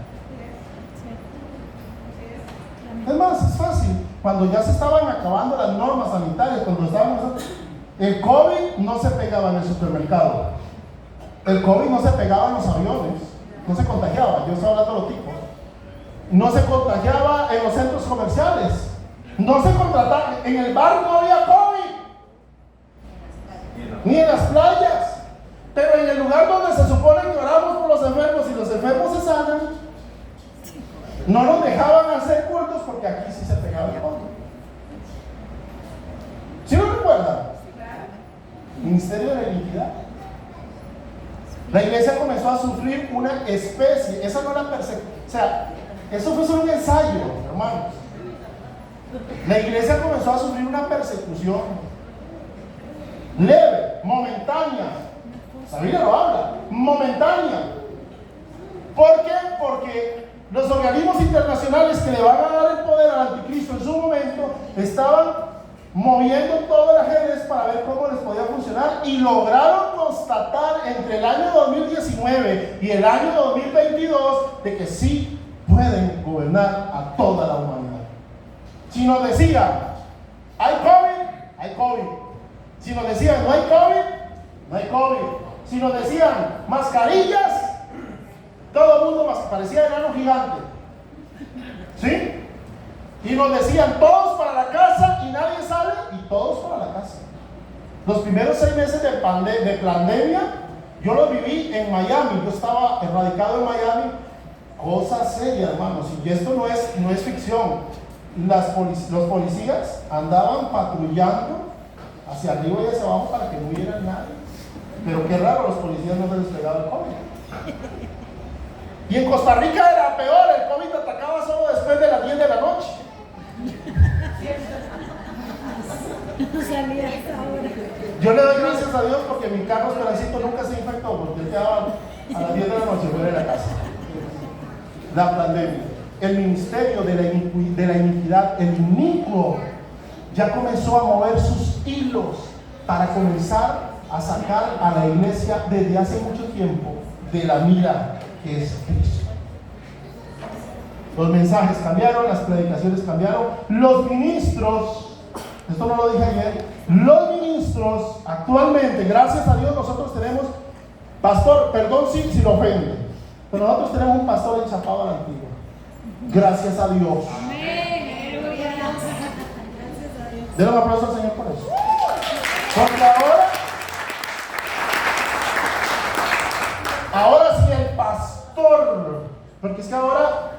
Es más, es fácil. Cuando ya se estaban acabando las normas sanitarias, el COVID no se pegaba en el supermercado, el COVID no se pegaba en los aviones, no se contagiaba, yo estoy hablando de los tipos, no se contagiaba en los centros comerciales, no se contrataba, en el bar no había COVID, ni en las playas. Pero en el lugar donde se supone que oramos por los enfermos y los enfermos se sanan, no nos dejaban hacer cultos porque aquí sí se pegaba el COVID. ¿Sí lo recuerdan? Ministerio de la iniquidad. La iglesia comenzó a sufrir una especie, esa no era persecución, o sea, eso fue solo un ensayo, hermanos. La iglesia comenzó a sufrir una persecución leve, momentánea. La Biblia lo habla, momentánea. ¿Por qué? Porque los organismos internacionales que le van a dar el poder al anticristo en su momento estaban moviendo todas las redes para ver cómo les podía funcionar y lograron constatar entre el año 2019 y el año 2022 de que sí pueden gobernar a toda la humanidad. Si nos decían, hay COVID, hay COVID. Si nos decían, no hay COVID, no hay COVID. Si nos decían mascarillas, todo el mundo parecía enano gigante. ¿Sí? Y nos decían todos para la casa y nadie sale, y todos para la casa. Los primeros 6 meses de pandemia, yo lo viví en Miami. Yo estaba radicado en Miami. Cosa seria, hermanos. Y esto no es ficción. Los policías andaban patrullando hacia arriba y hacia abajo para que no hubiera nadie. Pero qué raro, los policías no se les pegaba el COVID. Y en Costa Rica era peor, el COVID atacaba solo después de las 10 de la noche. No salía hasta ahora. Yo le doy gracias a Dios porque mi carro Esperancito nunca se infectó, porque él quedaba a las 10 de la noche fuera de la casa. La pandemia, el ministerio de la iniquidad, el inicuo, ya comenzó a mover sus hilos para comenzar a sacar a la iglesia desde hace mucho tiempo de la mira que es Cristo. Los mensajes cambiaron, las predicaciones cambiaron, los ministros, esto no lo dije ayer, los ministros actualmente, gracias a Dios, nosotros tenemos pastor, perdón si lo ofende, pero nosotros tenemos un pastor enchapado a la antigua. Gracias a Dios. Denle un aplauso al Señor por eso. Porque ahora sí el pastor, porque es que ahora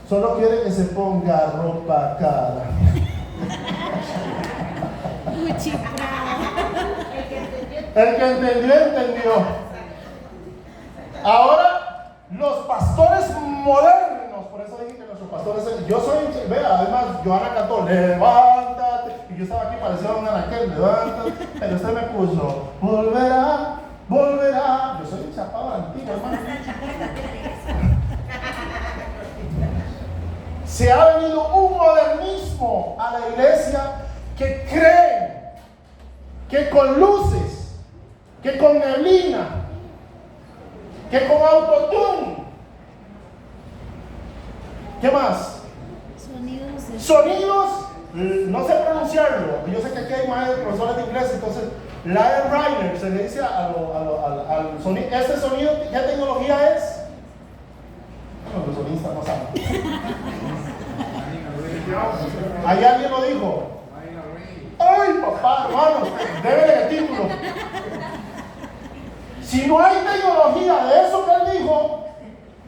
solo quiere que se ponga ropa cara. El que entendió, entendió. Ahora los pastores modernos, por eso dije que nuestros pastores, yo soy, vea, además Joana cantó, levántate, y yo estaba aquí parecía un anaquel, levántate, pero usted me puso, volverá, volverá. Yo soy enchapado antiguo, hermano. Se ha venido un modernismo a la iglesia que cree que con luces, que con neblina, que con autotune, ¿qué más? Sonidos, no sé pronunciarlo. Yo sé que aquí hay maestros, profesores de inglés, entonces Lion Rider se le dice al sonido. ¿Este sonido qué tecnología es? Bueno, los sonistas no saben. Ahí alguien lo dijo. Ay, papá, hermano, debe el título. Si no hay tecnología de eso que él dijo,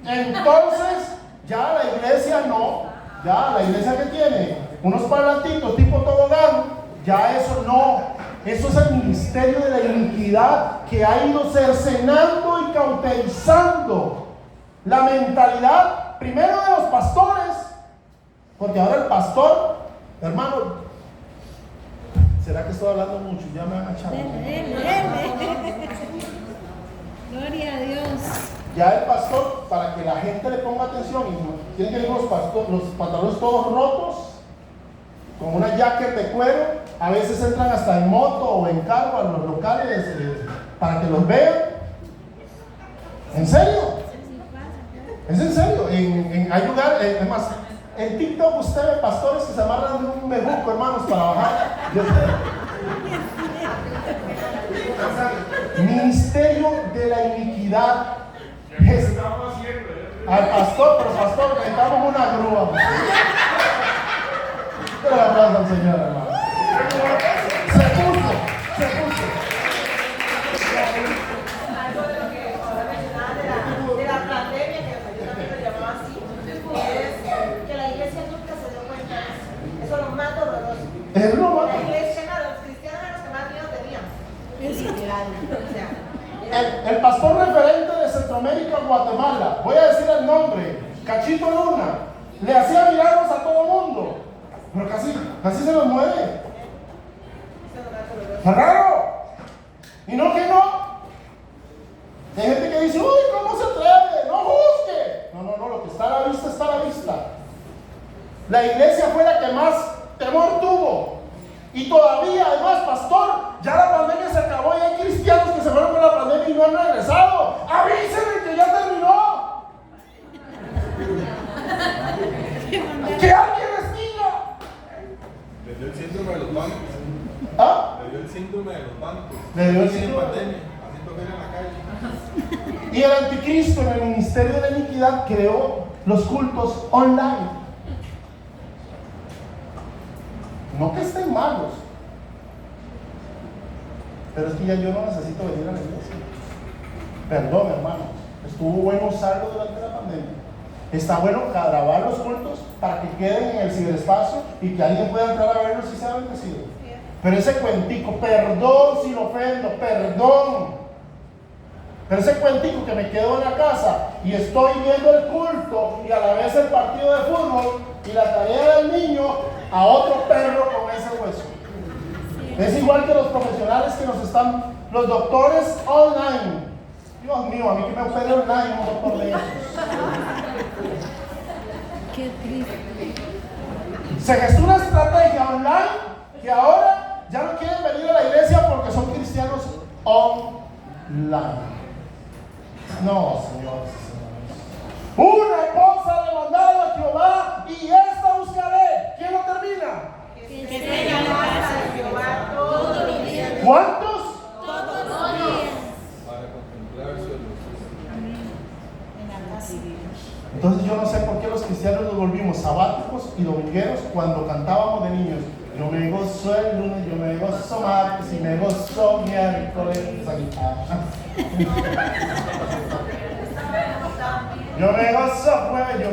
entonces ya la iglesia no. Ya la iglesia que tiene unos parlantitos tipo tobogán, ya eso no. Eso es el ministerio de la iniquidad que ha ido cercenando y cauterizando la mentalidad primero de los pastores, porque ahora el pastor, hermano, ¿será que estoy hablando mucho? Ya me han echado. Gloria a Dios. Ya el pastor, para que la gente le ponga atención, y tienen que ir los pantalones todos rotos, con una jacket de cuero, a veces entran hasta en moto o en carro a los locales para que los vean. ¿En serio? ¿Es en serio? Hay lugares, es más, en TikTok usted ve pastores que se amarran de un bejuco, hermanos, para bajar. Ministerio de la iniquidad. Al pastor, pero pastor, necesitamos una grúa. Pero le aplauso al Señor, hermano. Se puso. Algo de lo que ahora mencionaba de la pandemia, que yo también lo llamaba así, es que la iglesia nunca se dio cuenta de eso. Eso es lo más doloroso. Es lo más. La iglesia, los cristianos eran los que más miedo tenían. Literal. O sea, El pastor referente de Centroamérica, Guatemala, voy a decir el nombre, Cachito Luna, le hacía milagros a todo el mundo, pero casi se nos muere. ¡Qué raro! Y no que no. Hay gente que dice, uy, ¿cómo se atreve? No juzgue. No, lo que está a la vista está a la vista. La iglesia fue la que más temor tuvo. Y todavía, además, pastor, ya la pandemia se acabó y hay cristianos que se fueron con la pandemia y no han regresado. ¡Avísenme que ya terminó! ¡Que alguien les diga! Le dio el síndrome de los bancos. ¿Ah? Le dio el síndrome de los bancos. Le dio el Sin síndrome. pandemia, haciendo fila en la calle. Y el anticristo en el ministerio de la iniquidad creó los cultos online. No que estén malos, pero es que ya yo no necesito venir a la iglesia. Perdón, hermano, estuvo bueno usarlo durante la pandemia. Está bueno grabar los cultos para que queden en el ciberespacio y que alguien pueda entrar a verlos y sea bendecido. Pero ese cuentico, perdón si lo ofendo, perdón. Pero ese cuentico que me quedo en la casa y estoy viendo el culto y a la vez el partido de fútbol y la tarea del niño a otro perro con ese hueso. Es igual que los profesionales que nos están, los doctores online. Dios mío, a mí que me opere online un doctor de esos. Qué triste. Se gestó una estrategia online que ahora ya no quieren venir a la iglesia porque son cristianos online. No, señores y señores. Una cosa demandada a Jehová Entonces yo no sé por qué los cristianos nos volvimos sabáticos y domingueros cuando cantábamos de niños. Yo me gozo el lunes, yo me gozo martes y me gozo miércoles. Yo me gozo jueves,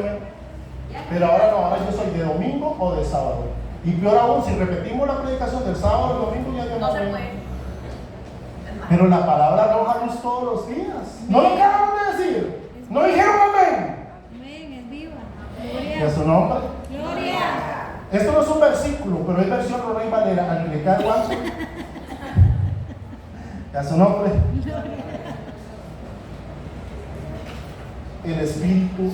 pero ahora no, ahora yo soy de domingo o de sábado. Y peor aún, si repetimos la predicación del sábado o el domingo, ya No se puede. Pero la palabra arroja luz todos los días. ¿No lo acaban de decir? ¿No dijeron amén? Amén, es viva. ¿Y a Gloria. su nombre? Gloria. Esto no es un versículo, pero es versión Ronay Valera, al que le cae guancho. ¿Y a su nombre? El espíritu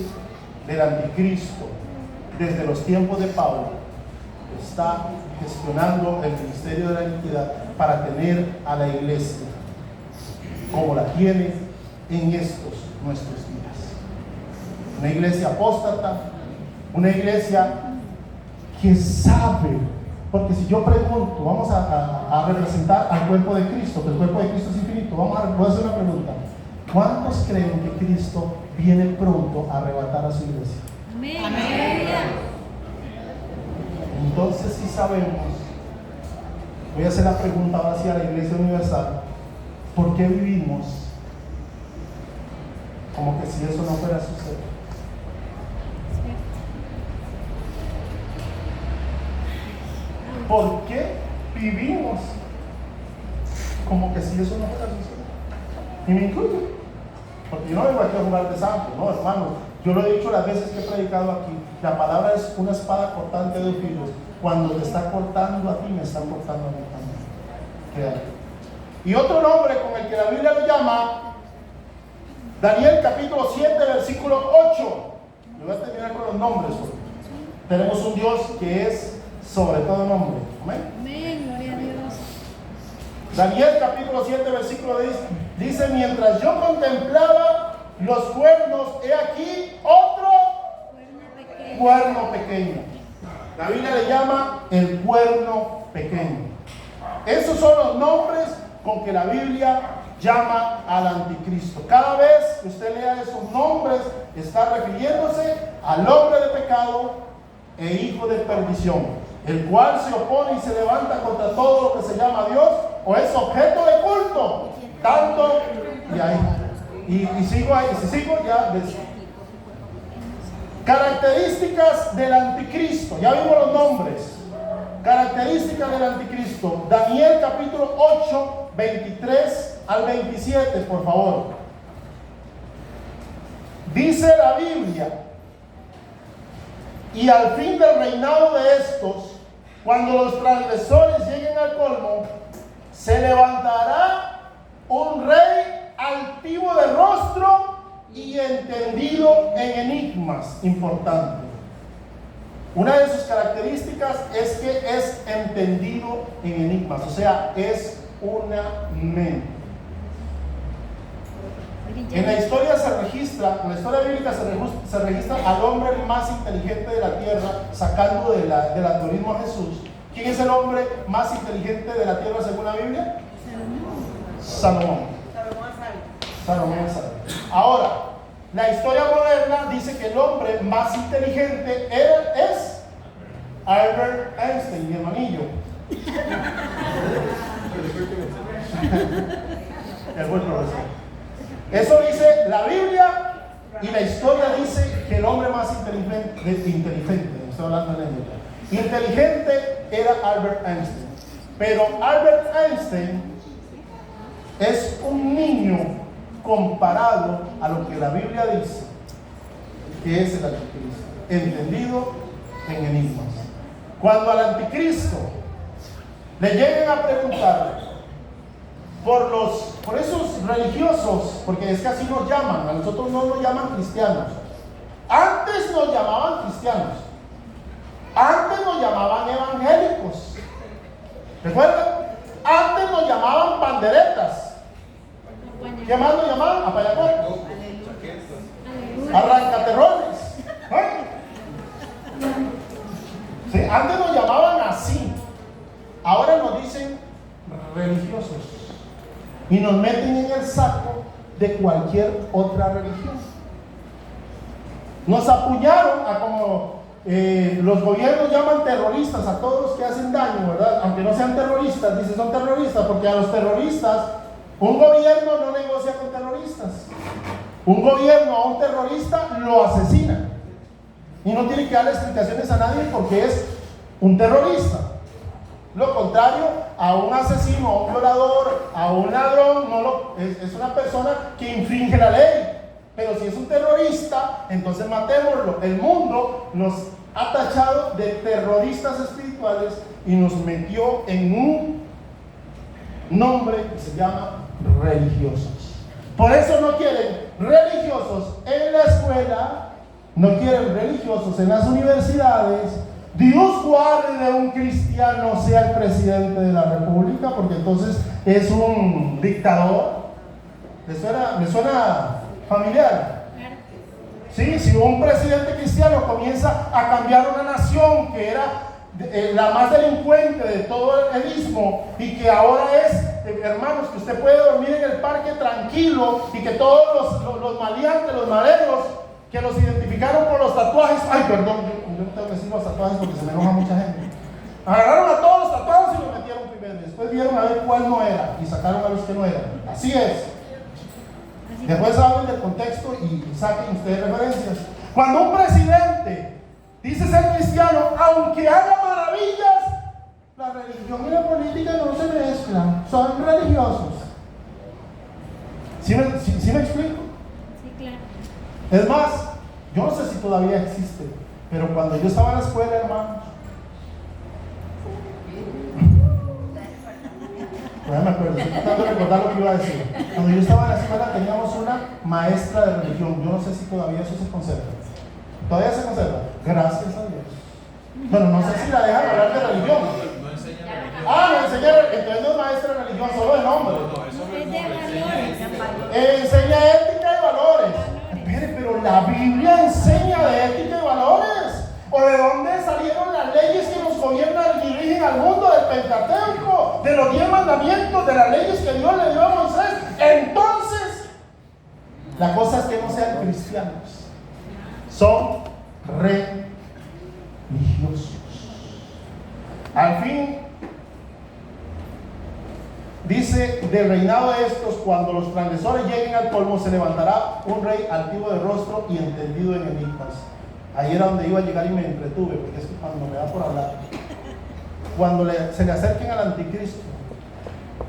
del anticristo, desde los tiempos de Pablo, está gestionando el ministerio de la iniquidad para tener a la iglesia como la tiene en estos nuestros días. Una iglesia apóstata, una iglesia que sabe, porque si yo pregunto, vamos a representar al cuerpo de Cristo, que el cuerpo de Cristo es infinito, voy a hacer una pregunta. ¿Cuántos creen que Cristo viene pronto a arrebatar a su iglesia? Amén. Gloria. Entonces, si sabemos, voy a hacer la pregunta ahora sí a la Iglesia Universal: ¿por qué vivimos como que si eso no fuera a suceder? ¿Por qué vivimos como que si eso no fuera a suceder? Y me incluyo, porque yo no vengo aquí a jugar de santo, no, hermano. Yo lo he dicho las veces que he predicado aquí: la palabra es una espada cortante de filos. Cuando te está cortando a ti, me está cortando a mí también. Créalo. Y otro nombre con el que la Biblia lo llama, Daniel capítulo 7, versículo 8. Yo voy a terminar con los nombres, porque tenemos un Dios que es sobre todo nombre. Amén. Amén. Gloria a Dios. Daniel capítulo 7, versículo 10 dice: mientras yo contemplaba los cuernos, he aquí otro cuerno pequeño. La Biblia le llama el cuerno pequeño. Esos son los nombres con que la Biblia llama al anticristo. Cada vez que usted lea esos nombres, está refiriéndose al hombre de pecado e hijo de perdición, el cual se opone y se levanta contra todo lo que se llama Dios o es objeto de culto. Tanto y ahí. Y sigo ahí, si sigo ya. Características del anticristo, ya vimos los nombres. Características del anticristo. Daniel capítulo 8, 23 al 27, por favor. Dice la Biblia: y al fin del reinado de estos, cuando los transgresores lleguen al colmo, se levantará un rey altivo de rostro y entendido en enigmas. Importante. Una de sus características es que es entendido en enigmas, o sea, es una mente. En la historia se registra, en la historia bíblica se registra al hombre más inteligente de la tierra, sacando del algoritmo a Jesús. ¿Quién es el hombre más inteligente de la tierra según la Biblia? Salomón. Salomón es sabio. Ahora, la historia moderna dice que el hombre más inteligente es Albert Einstein, mi hermanillo. Es buen profesor. Eso dice la Biblia, y la historia dice que el hombre más inteligente, estoy hablando en lengua, inteligente era Albert Einstein. Pero Albert Einstein es un niño comparado a lo que la Biblia dice que es el anticristo, entendido en enigmas. Cuando al anticristo le lleguen a preguntar por esos religiosos, porque es que así nos llaman, a nosotros no nos llaman cristianos. Antes nos llamaban cristianos, antes nos llamaban evangélicos. ¿Recuerdan? Antes nos llamaban panderetas. ¿Qué más nos llamaban? Apayacuercos, arrancaterrones. Sí, antes nos llamaban así. Ahora nos dicen religiosos y nos meten en el saco de cualquier otra religión. Nos apuñaron a como los gobiernos llaman terroristas a todos los que hacen daño, ¿verdad? Aunque no sean terroristas, dicen son terroristas, porque a los terroristas, un gobierno no negocia con terroristas. Un gobierno a un terrorista lo asesina. Y no tiene que darle explicaciones a nadie porque es un terrorista. Lo contrario, a un asesino, a un violador, a un ladrón, es una persona que infringe la ley. Pero si es un terrorista, entonces matémoslo. El mundo nos ha tachado de terroristas espirituales y nos metió en un nombre que se llama religiosos. Por eso no quieren religiosos en la escuela, no quieren religiosos en las universidades. Dios guarde de un cristiano sea el presidente de la república, porque entonces es un dictador. ¿Me suena familiar? Sí, si un presidente cristiano comienza a cambiar una nación que era la más delincuente de todo el istmo y que ahora es, hermanos, que usted puede dormir en el parque tranquilo y que todos los maleantes, los mareros, que los identificaron por los tatuajes, ay, perdón, yo no tengo que decir los tatuajes porque se me enoja mucha gente, agarraron a todos los tatuajes y los metieron primero, después vieron a ver cuál no era y sacaron a los que no eran. Así es. Después hablen del contexto y saquen ustedes referencias. Cuando un presidente dice ser cristiano, aunque haga maravillas, la religión y la política no se mezclan, son religiosos. ¿Sí me explico? Sí, claro. Es más, yo no sé si todavía existe, pero cuando yo estaba en la escuela, hermanos, ya me acuerdo, estoy tratando de recordar lo que iba a decir. Cuando yo estaba en la escuela teníamos una maestra de religión. Yo no sé si todavía eso se conserva. ¿Todavía se conserva? Gracias a Dios. Bueno, no sé si la dejan hablar de religión. No enseña religión. No enseña, entonces no es maestra de religión, solo de nombre. Es de valores. Enseña ética y valores. Espere, pero la Biblia enseña de ética y valores. ¿O de dónde salieron las leyes que nos gobiernan y rigen al mundo? Del Pentateuco, de los 10 mandamientos, de las leyes que Dios le dio a Moisés. Entonces, la cosa es que no sean cristianos, son religiosos. Al fin, dice, del reinado de estos, cuando los transgresores lleguen al colmo, se levantará un rey altivo de rostro y entendido en enigmas. Ahí era donde iba a llegar y me entretuve, porque es que cuando me da por hablar, cuando se le acerquen al anticristo,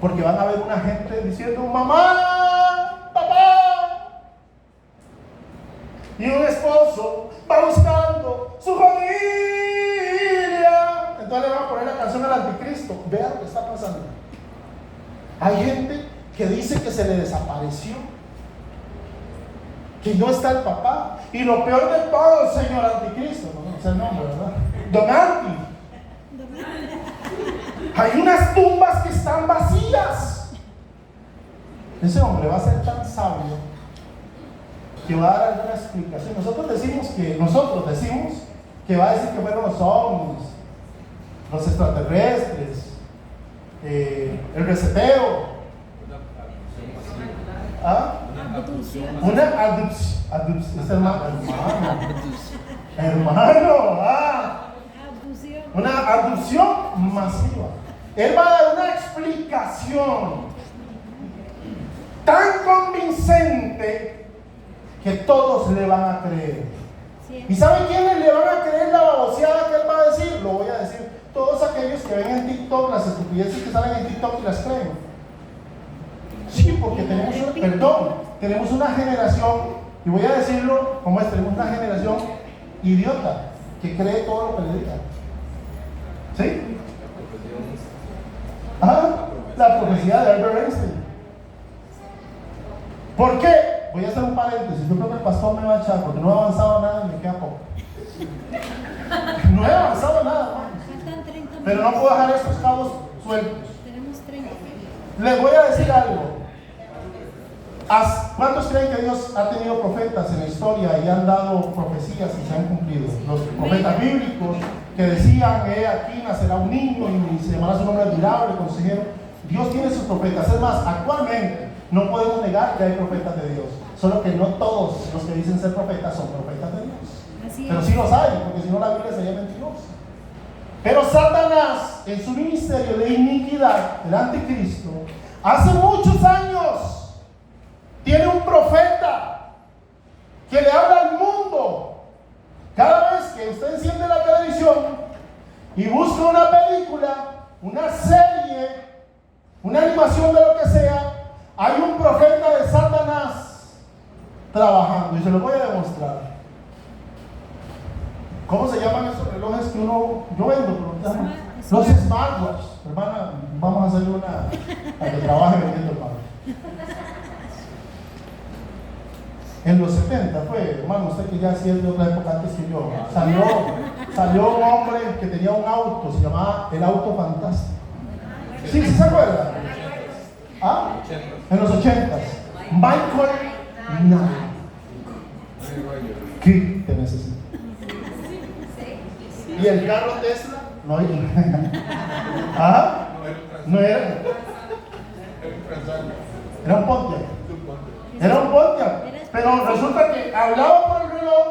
porque van a ver una gente diciendo, mamá, papá, y un esposo va buscando su familia. Entonces le van a poner la canción al anticristo. Vea lo que está pasando. Hay gente que dice que se le desapareció, que no está el papá, y lo peor de todo, señor anticristo, no sé el nombre, ¿verdad? Don Anti. Hay unas tumbas que están vacías. Ese hombre va a ser tan sabio que va a dar alguna explicación. Nosotros decimos que va a decir que fueron los ovnis, los extraterrestres, el reseteo. Una adopción, una adopción masiva. Él va a dar una explicación tan convincente que todos le van a creer. ¿Y saben quiénes le van a creer la baboseada que él va a decir? Lo voy a decir, todos aquellos que ven en TikTok las estupideces que salen en TikTok y las creen. Sí, porque tenemos una generación, y voy a decirlo como es, tenemos una generación idiota que cree todo lo que le digan. ¿Sí? La profecía de Albert Einstein. ¿Por qué? Voy a hacer un paréntesis. Yo creo que el pastor me va a echar porque no he avanzado nada y me queda poco. No he avanzado nada, Faltan 30 minutos. pero no puedo dejar estos cabos sueltos. Tenemos 30. Les voy a decir algo. ¿Cuántos creen que Dios ha tenido profetas en la historia y han dado profecías y se han cumplido? Los profetas bíblicos que decían, aquí nacerá un niño y se llamará su nombre admirable, consejero. Dios tiene sus profetas. Es más, actualmente no podemos negar que hay profetas de Dios. Solo que no todos los que dicen ser profetas son profetas de Dios. Así pero es. sí los hay, porque si no la Biblia sería mentirosa. Pero Satanás, en su ministerio de iniquidad, el anticristo, hace muchos años tiene un profeta que le habla al mundo. Cada vez que usted enciende la televisión y busca una película, una serie, una animación de lo que sea, hay un profeta de Satanás trabajando, y se lo voy a demostrar. ¿Cómo se llaman esos relojes que yo vendo? Pero los smartwatch. Hermana, vamos a hacerle una a que trabaje vendiendo pan. En los 70 fue, hermano, usted que ya hacía de otra época antes que yo, salió un hombre que tenía un auto, se llamaba el auto fantástico. ¿Sí se acuerda? ¿Ah? En los 80s. Michael Knight. ¿Qué te necesito? ¿Y el carro Tesla? No hay. ¿Ah? No era. Era un Pontiac. Era un Pontiac. Pero resulta que hablaba por el reloj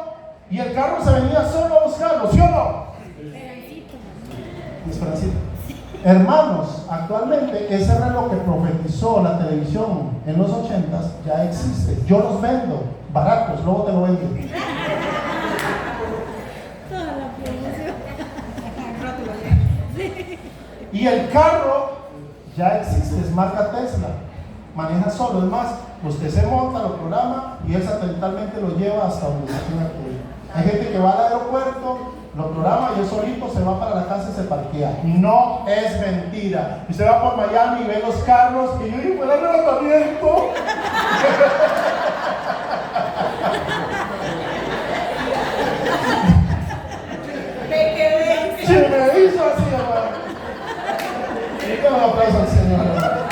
y el carro se venía solo a buscarlo, ¿sí o no? Esperancito. Hermanos, actualmente ese reloj que profetizó la televisión en los 80s ya existe. Yo los vendo baratos, luego te lo vendo. Toda la promoción. Y el carro ya existe, es marca Tesla, maneja solo. Es más, usted se monta, lo programa y él satelitalmente lo lleva hasta donde se tiene que ir. Hay gente que va al aeropuerto, lo programa y él solito se va para la casa y se parquea. No es mentira. Y usted va por Miami y ve los carros que yo digo, fuera arrebatamiento. Se me hizo así, hermano. Dígame un aplauso al Señor, hermano.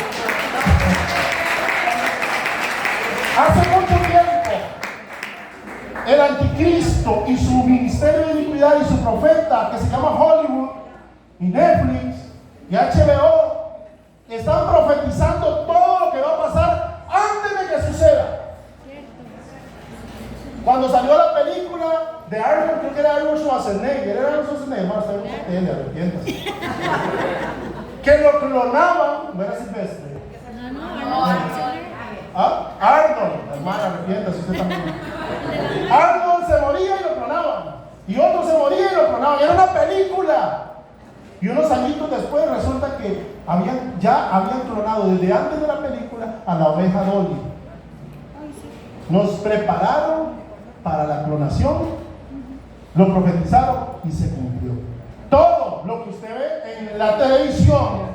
Hace mucho tiempo, el anticristo y su ministerio de iniquidad y su profeta, que se llama Hollywood, y Netflix, y HBO, están profetizando todo lo que va a pasar antes de que suceda. Cuando salió la película de Arnold, creo que era Arnold Schwarzenegger, era Arnold Schwarzenegger, hermano, está en una tele, arrepiéntase. Que lo clonaban, no era Silvestre. ¿Ah? Arnold, hermano, arrepiéntase usted también. Arnold se moría y lo clonaban. Y otro se moría y lo clonaban. Era una película. Y unos añitos después resulta que ya habían clonado desde antes de la película a la oveja Dolly. Nos prepararon para la clonación, lo profetizaron y se cumplió. Todo lo que usted ve en la televisión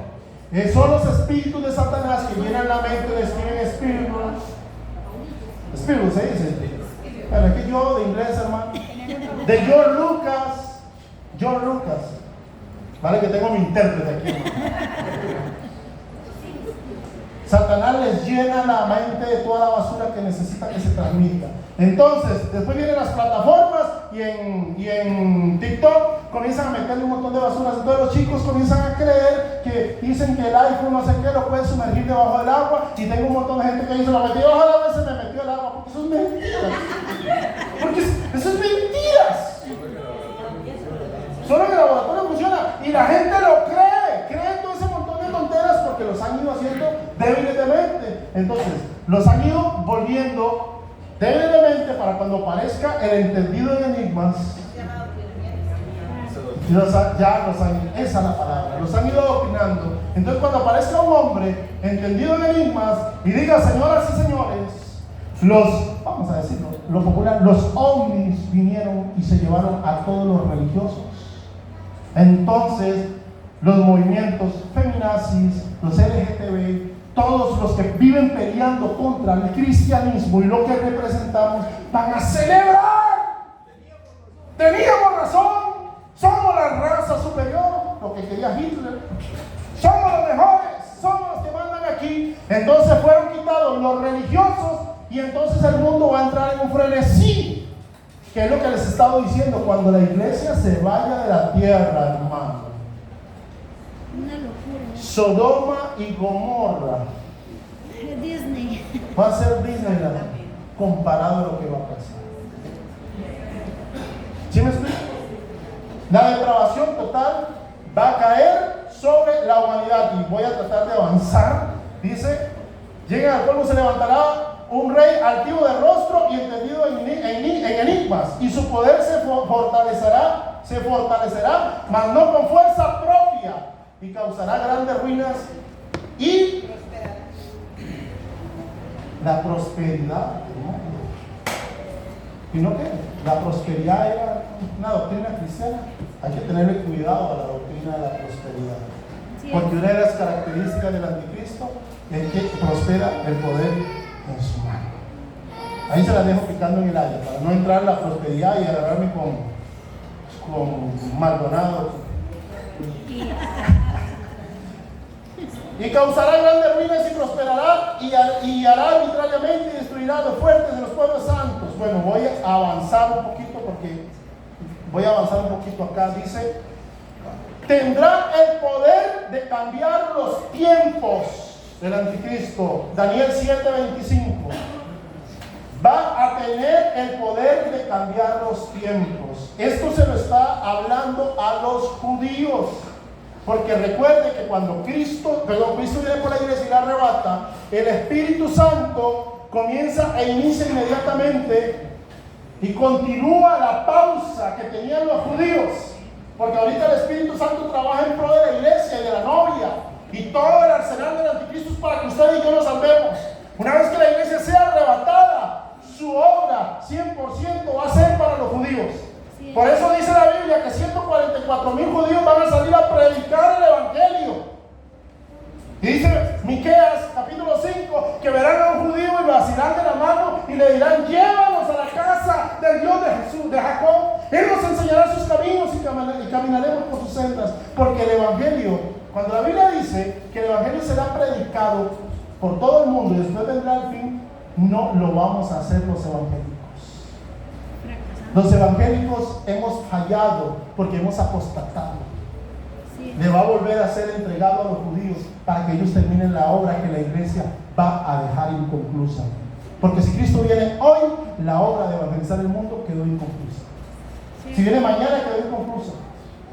son los espíritus de Satanás que llenan la mente de Steven Spielberg. Spielberg se dice. Pero es que yo de inglés, hermano. De George Lucas. Vale que tengo mi intérprete aquí, hermano. Satanás les llena la mente de toda la basura que necesita que se transmita. Entonces, después vienen las plataformas y en TikTok comienzan a meterle un montón de basuras. Entonces los chicos comienzan a creer que dicen que el iPhone no sé qué lo puede sumergir debajo del agua. Y tengo un montón de gente que dice, lo metí debajo del agua y se me metió el agua. Porque eso es mentiras. Porque eso es mentiras. Solo en el laboratorio funciona. Y la gente lo cree. Creen todo ese montón de tonteras porque los han ido haciendo débiles de mente. Entonces, los han ido volviendo débiles de mente para cuando aparezca el entendido en enigmas. Esa es la palabra. Los han ido adoctrinando. Entonces, cuando aparezca un hombre entendido en enigmas y diga, señoras y señores, vamos a decirlo, lo popular, los ovnis vinieron y se llevaron a todos los religiosos. Entonces, los movimientos feminazis, los LGTB, todos los que viven peleando contra el cristianismo y lo que representamos, van a celebrar. Teníamos razón, somos la raza superior, lo que quería Hitler, somos los mejores, somos los que mandan aquí. Entonces fueron quitados los religiosos y entonces el mundo va a entrar en un frenesí. ¿Qué es lo que les he estado diciendo? Cuando la iglesia se vaya de la tierra, hermano. Una locura. Sodoma y Gomorra Disney. va a ser Disneyland comparado a lo que va a pasar. ¿Sí La depravación total va a caer sobre la humanidad. Y voy a tratar de avanzar. Dice, llega al pueblo, se levantará un rey altivo de rostro y entendido en enigmas, y su poder se fortalecerá, mas no con fuerza propia, y causará grandes ruinas y la prosperidad. ¿Y no qué? La prosperidad era una doctrina cristiana. Hay que tenerle cuidado a la doctrina de la prosperidad, porque una de las características del anticristo es que prospera el poder en su mano. Ahí se la dejo picando en el aire para no entrar en la prosperidad y agarrarme con Maldonado. Y causará grandes ruinas y prosperará y hará arbitrariamente y destruirá a los fuertes de los pueblos santos. Bueno, voy a avanzar un poquito acá. Dice, tendrá el poder de cambiar los tiempos del anticristo. Daniel 7:25. Va a tener el poder de cambiar los tiempos. Esto se lo está hablando a los judíos. Porque recuerde que cuando Cristo viene por la iglesia y la arrebata, el Espíritu Santo comienza e inicia inmediatamente y continúa la pausa que tenían los judíos. Porque ahorita el Espíritu Santo trabaja en pro de la iglesia y de la novia. Y todo el arsenal del anticristo es para que usted y yo nos salvemos. Una vez que la iglesia sea arrebatada, su obra 100% va a ser para los judíos. Por eso dice la Biblia que 144,000 judíos van a salir a predicar el evangelio. Y dice Miqueas capítulo 5 que verán a un judío y lo asirán de la mano y le dirán: llévanos a la casa del Dios de Jesús, de Jacob. Él nos enseñará sus caminos y caminaremos por sus sendas. Porque el evangelio, cuando la Biblia dice que el evangelio será predicado por todo el mundo y después vendrá el fin, no lo vamos a hacer los evangélicos. Los evangélicos hemos fallado porque hemos apostatado. Le va a volver a ser entregado a los judíos para que ellos terminen la obra que la iglesia va a dejar inconclusa. Porque si Cristo viene hoy, la obra de evangelizar el mundo quedó inconclusa. Si viene mañana, quedó inconclusa.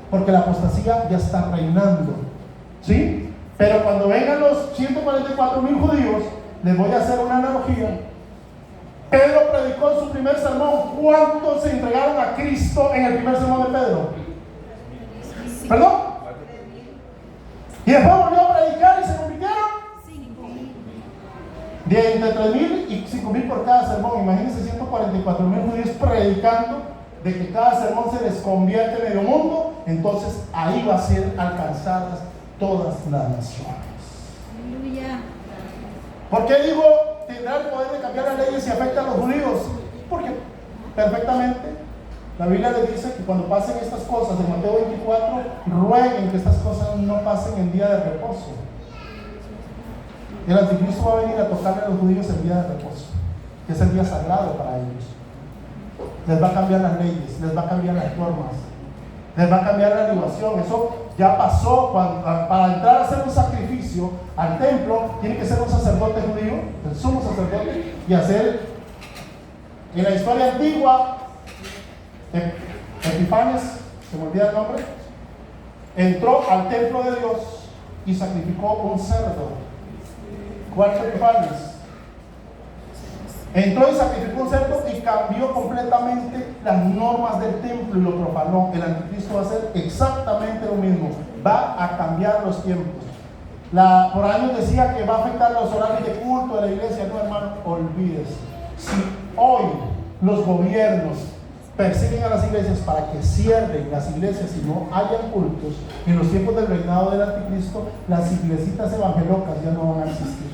Porque la apostasía ya está reinando. ¿Sí? Pero cuando vengan los 144,000 judíos, les voy a hacer una analogía. Pedro predicó en su primer sermón. ¿Cuántos se entregaron a Cristo en el primer sermón de Pedro? ¿Perdón? Y después volvió a predicar y se convirtieron. De entre 3,000 y 5,000 por cada sermón. Imagínense 144,000 judíos predicando de que cada sermón se les convierte en medio mundo. Entonces ahí va a ser alcanzadas todas las naciones. Aleluya. ¿Por qué digo tendrá el poder de cambiar las leyes y afecta a los judíos? Porque perfectamente la Biblia les dice que cuando pasen estas cosas, en Mateo 24, rueguen que estas cosas no pasen en día de reposo. El anticristo va a venir a tocarle a los judíos el día de reposo, que es el día sagrado para ellos. Les va a cambiar las leyes, les va a cambiar las normas, les va a cambiar la libación. Eso ya pasó. Para entrar a hacer un sacrificio al templo, tiene que ser un sacerdote judío, el sumo sacerdote, y hacer, en la historia antigua, Epifanes, se me olvida el nombre, entró al templo de Dios y sacrificó un cerdo. ¿Cuál fue Epifanes? Entró y sacrificó un cerdo y cambió completamente las normas del templo y lo profanó. El anticristo va a hacer exactamente lo mismo. Va a cambiar los tiempos. Por años decía que va a afectar los horarios de culto de la iglesia. No, hermano, olvídese. Si hoy los gobiernos persiguen a las iglesias para que cierren las iglesias y no hayan cultos, en los tiempos del reinado del anticristo, las iglesitas evangelocas ya no van a existir.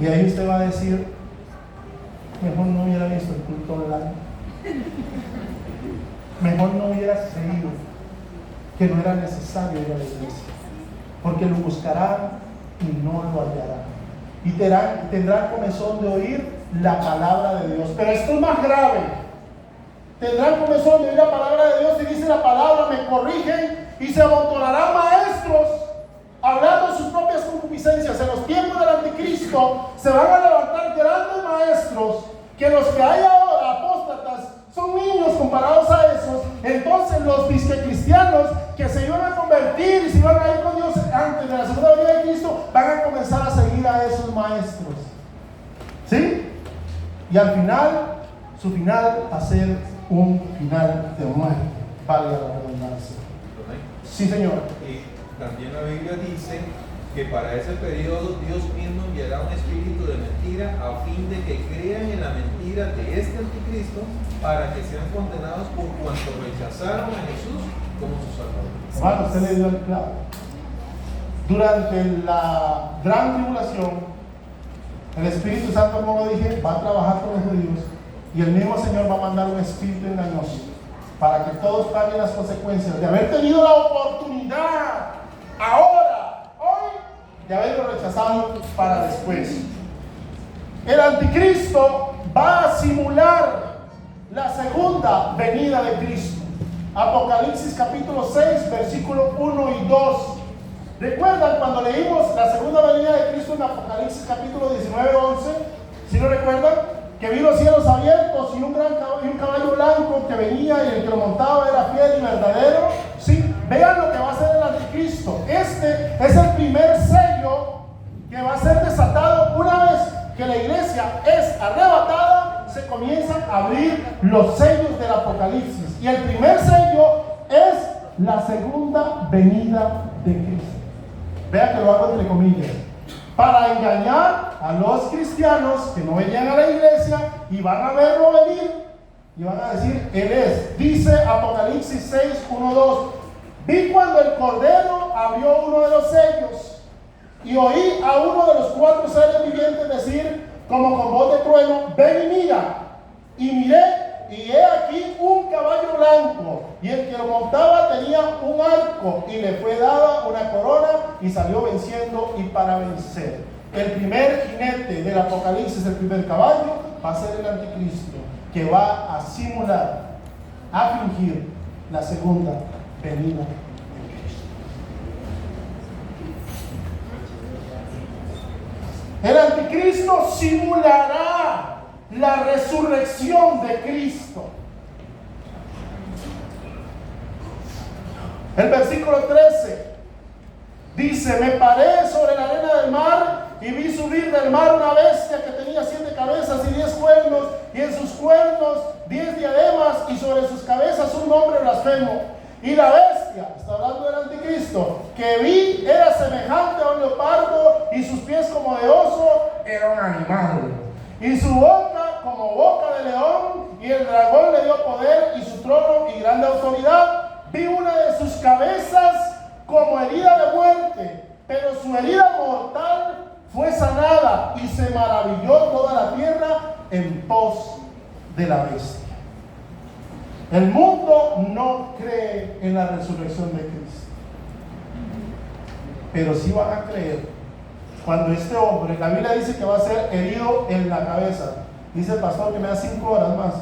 Y ahí usted va a decir: mejor no hubiera visto el culto online, mejor no hubiera creído que no era necesario ir a la iglesia, porque lo buscarán y no lo hallarán, y tendrán comezón de oír la palabra de Dios. Pero esto es más grave. Tendrán comezón de oír la palabra de Dios, y dice la palabra: me corrigen, y se amontonarán maestros hablando de sus propias concupiscencias. En los tiempos del anticristo se van a levantar grandes maestros, que los que hay ahora apóstatas son niños comparados a esos, los cristianos que se iban a convertir y se iban a ir con Dios antes de la segunda venida de Cristo, van a comenzar a seguir a esos maestros. ¿Sí? Y al final, su final va a ser un final de muerte, valga la redundancia. Sí, señor. Y también la Biblia dice que para ese periodo Dios mismo enviará un espíritu de mentira a fin de que crean en la mentira de este anticristo para que sean condenados por cuanto rechazaron a Jesús como su Salvador. Hermano, usted le dio el clavo. Durante la gran tribulación, el Espíritu Santo, como lo dije, va a trabajar con los judíos y el mismo Señor va a mandar un espíritu engañoso para que todos paguen las consecuencias de haber tenido la oportunidad ahora, hoy, de haberlo rechazado para después. El anticristo va a simular la segunda venida de Cristo. Apocalipsis capítulo 6, versículo 1 y 2. ¿Recuerdan cuando leímos la segunda venida de Cristo en Apocalipsis capítulo 19, 11? ¿Sí lo recuerdan? Que vi los cielos abiertos y un caballo blanco que venía y el que lo montaba era fiel y verdadero. Sí, vean lo que va a hacer el anticristo. Este es el primer sello que va a ser desatado una vez que la iglesia es arrebatada. Se comienzan a abrir los sellos del Apocalipsis y el primer sello es la segunda venida de Cristo. Vea que lo hago entre comillas, para engañar a los cristianos que no venían a la iglesia y van a verlo venir y van a decir, Él es. Dice Apocalipsis 6, 1, 2. Vi cuando el Cordero abrió uno de los sellos y oí a uno de los 4 seres vivientes decir, como con voz de trueno, ven y mira. Y miré, y he aquí un caballo blanco, y el que lo montaba tenía un arco, y le fue dada una corona, y salió venciendo y para vencer. El primer jinete del Apocalipsis, el primer caballo, va a ser el anticristo, que va a simular, a fingir la segunda venida de Cristo. El anticristo simulará la resurrección de Cristo. El versículo 13 dice, me paré sobre la arena del mar y vi subir del mar una bestia que tenía 7 cabezas y 10 cuernos, y en sus cuernos 10 diademas, y sobre sus cabezas un nombre blasfemo. Y la bestia, está hablando del anticristo, que vi era semejante a un leopardo, y sus pies como de oso, era un animal. Y su boca como boca de león, y el dragón le dio poder y su trono y grande autoridad. Vi una de sus cabezas como herida de muerte, pero su herida mortal fue sanada, y se maravilló toda la tierra en pos de la bestia. El mundo no cree en la resurrección de Cristo, pero sí van a creer cuando este hombre, la Biblia dice que va a ser herido en la cabeza. Dice el pastor que me da 5 horas más.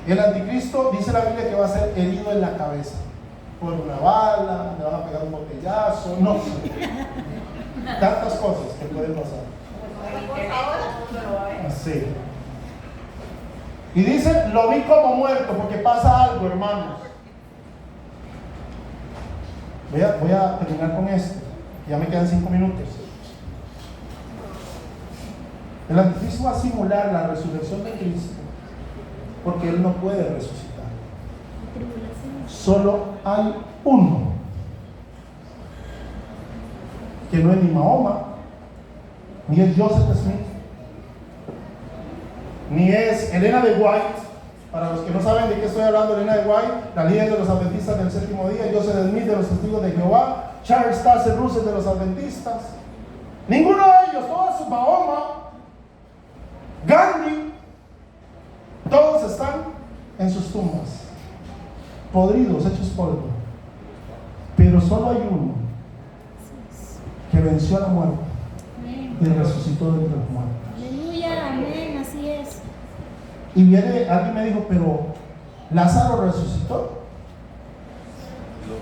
El anticristo, dice la Biblia, que va a ser herido en la cabeza por una bala, le van a pegar un botellazo, no sé. Tantas cosas que pueden pasar. Así. Y dice, lo vi como muerto, porque pasa algo, hermanos. Voy a terminar con esto. Ya me quedan 5 minutos. El anticristo va a simular la resurrección de Cristo, porque Él no puede resucitar. Solo hay uno, que no es ni Mahoma, ni es Joseph Smith, ni es Elena de White. Para los que no saben de qué estoy hablando, Elena de White, la líder de los adventistas del séptimo día, Joseph Smith de los testigos de Jehová, Charles Taze Russell de los adventistas. Ninguno de ellos, todos, Mahoma, Gandhi, todos están en sus tumbas, podridos, hechos polvo. Pero solo hay uno que venció a la muerte y resucitó de entre los muertos. Aleluya, amén, así es. Y viene, alguien me dijo, pero Lázaro resucitó.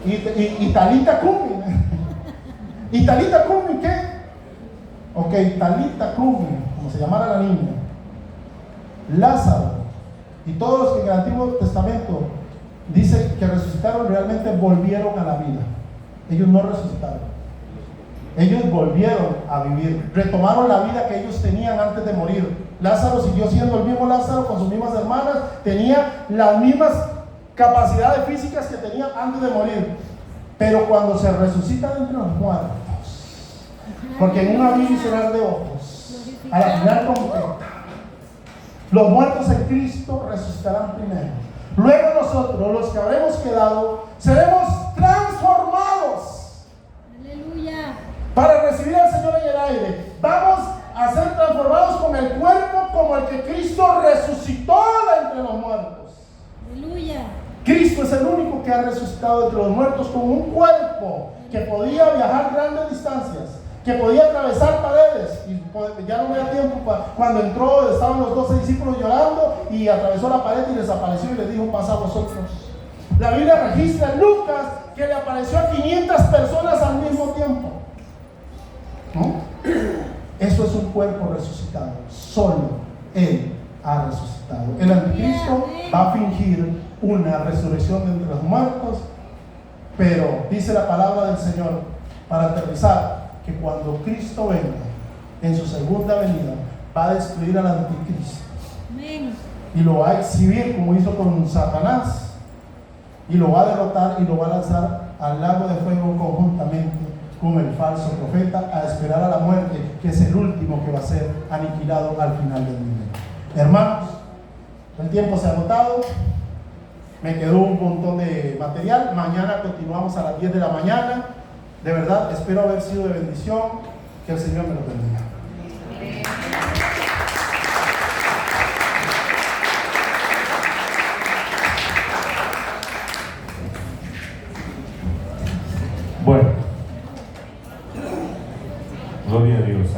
Y Talita Kumi. ¿Y Talita Kumi qué? Ok, Talita Cumi, como se llamara la niña, Lázaro y todos los que en el Antiguo Testamento dice que resucitaron, realmente volvieron a la vida. Ellos no resucitaron, ellos volvieron a vivir, retomaron la vida que ellos tenían antes de morir. Lázaro siguió siendo el mismo Lázaro con sus mismas hermanas, tenía las mismas capacidades físicas que tenía antes de morir, pero cuando se resucita de entre los muertos, porque en un abrir y cerrar de ojos, a la final completa, los muertos en Cristo resucitarán primero. Luego nosotros, los que habremos quedado, seremos transformados. Aleluya. Para recibir al Señor en el aire. Vamos a ser transformados con el cuerpo como el que Cristo resucitó de entre los muertos. Aleluya. Cristo es el único que ha resucitado entre los muertos con un cuerpo que podía viajar grandes distancias, que podía atravesar paredes. Y ya no me da tiempo. Cuando entró, estaban los 12 discípulos llorando y atravesó la pared y les apareció y les dijo: pasa a vosotros. La Biblia registra en Lucas que le apareció a 500 personas al mismo tiempo. ¿No? Eso es un cuerpo resucitado. Solo Él ha resucitado. El anticristo va a fingir una resurrección de entre los muertos, pero dice la palabra del Señor, para aterrizar, que cuando Cristo venga en su segunda venida, va a destruir al anticristo. Amén. Y lo va a exhibir como hizo con Satanás, y lo va a derrotar y lo va a lanzar al lago de fuego conjuntamente con el falso profeta, a esperar a la muerte, que es el último que va a ser aniquilado al final del milenio. Hermanos, el tiempo se ha agotado, me quedó un montón de material. Mañana continuamos a las 10 de la mañana. De verdad, espero haber sido de bendición. Que el Señor me lo bendiga. Bueno, gloria a Dios.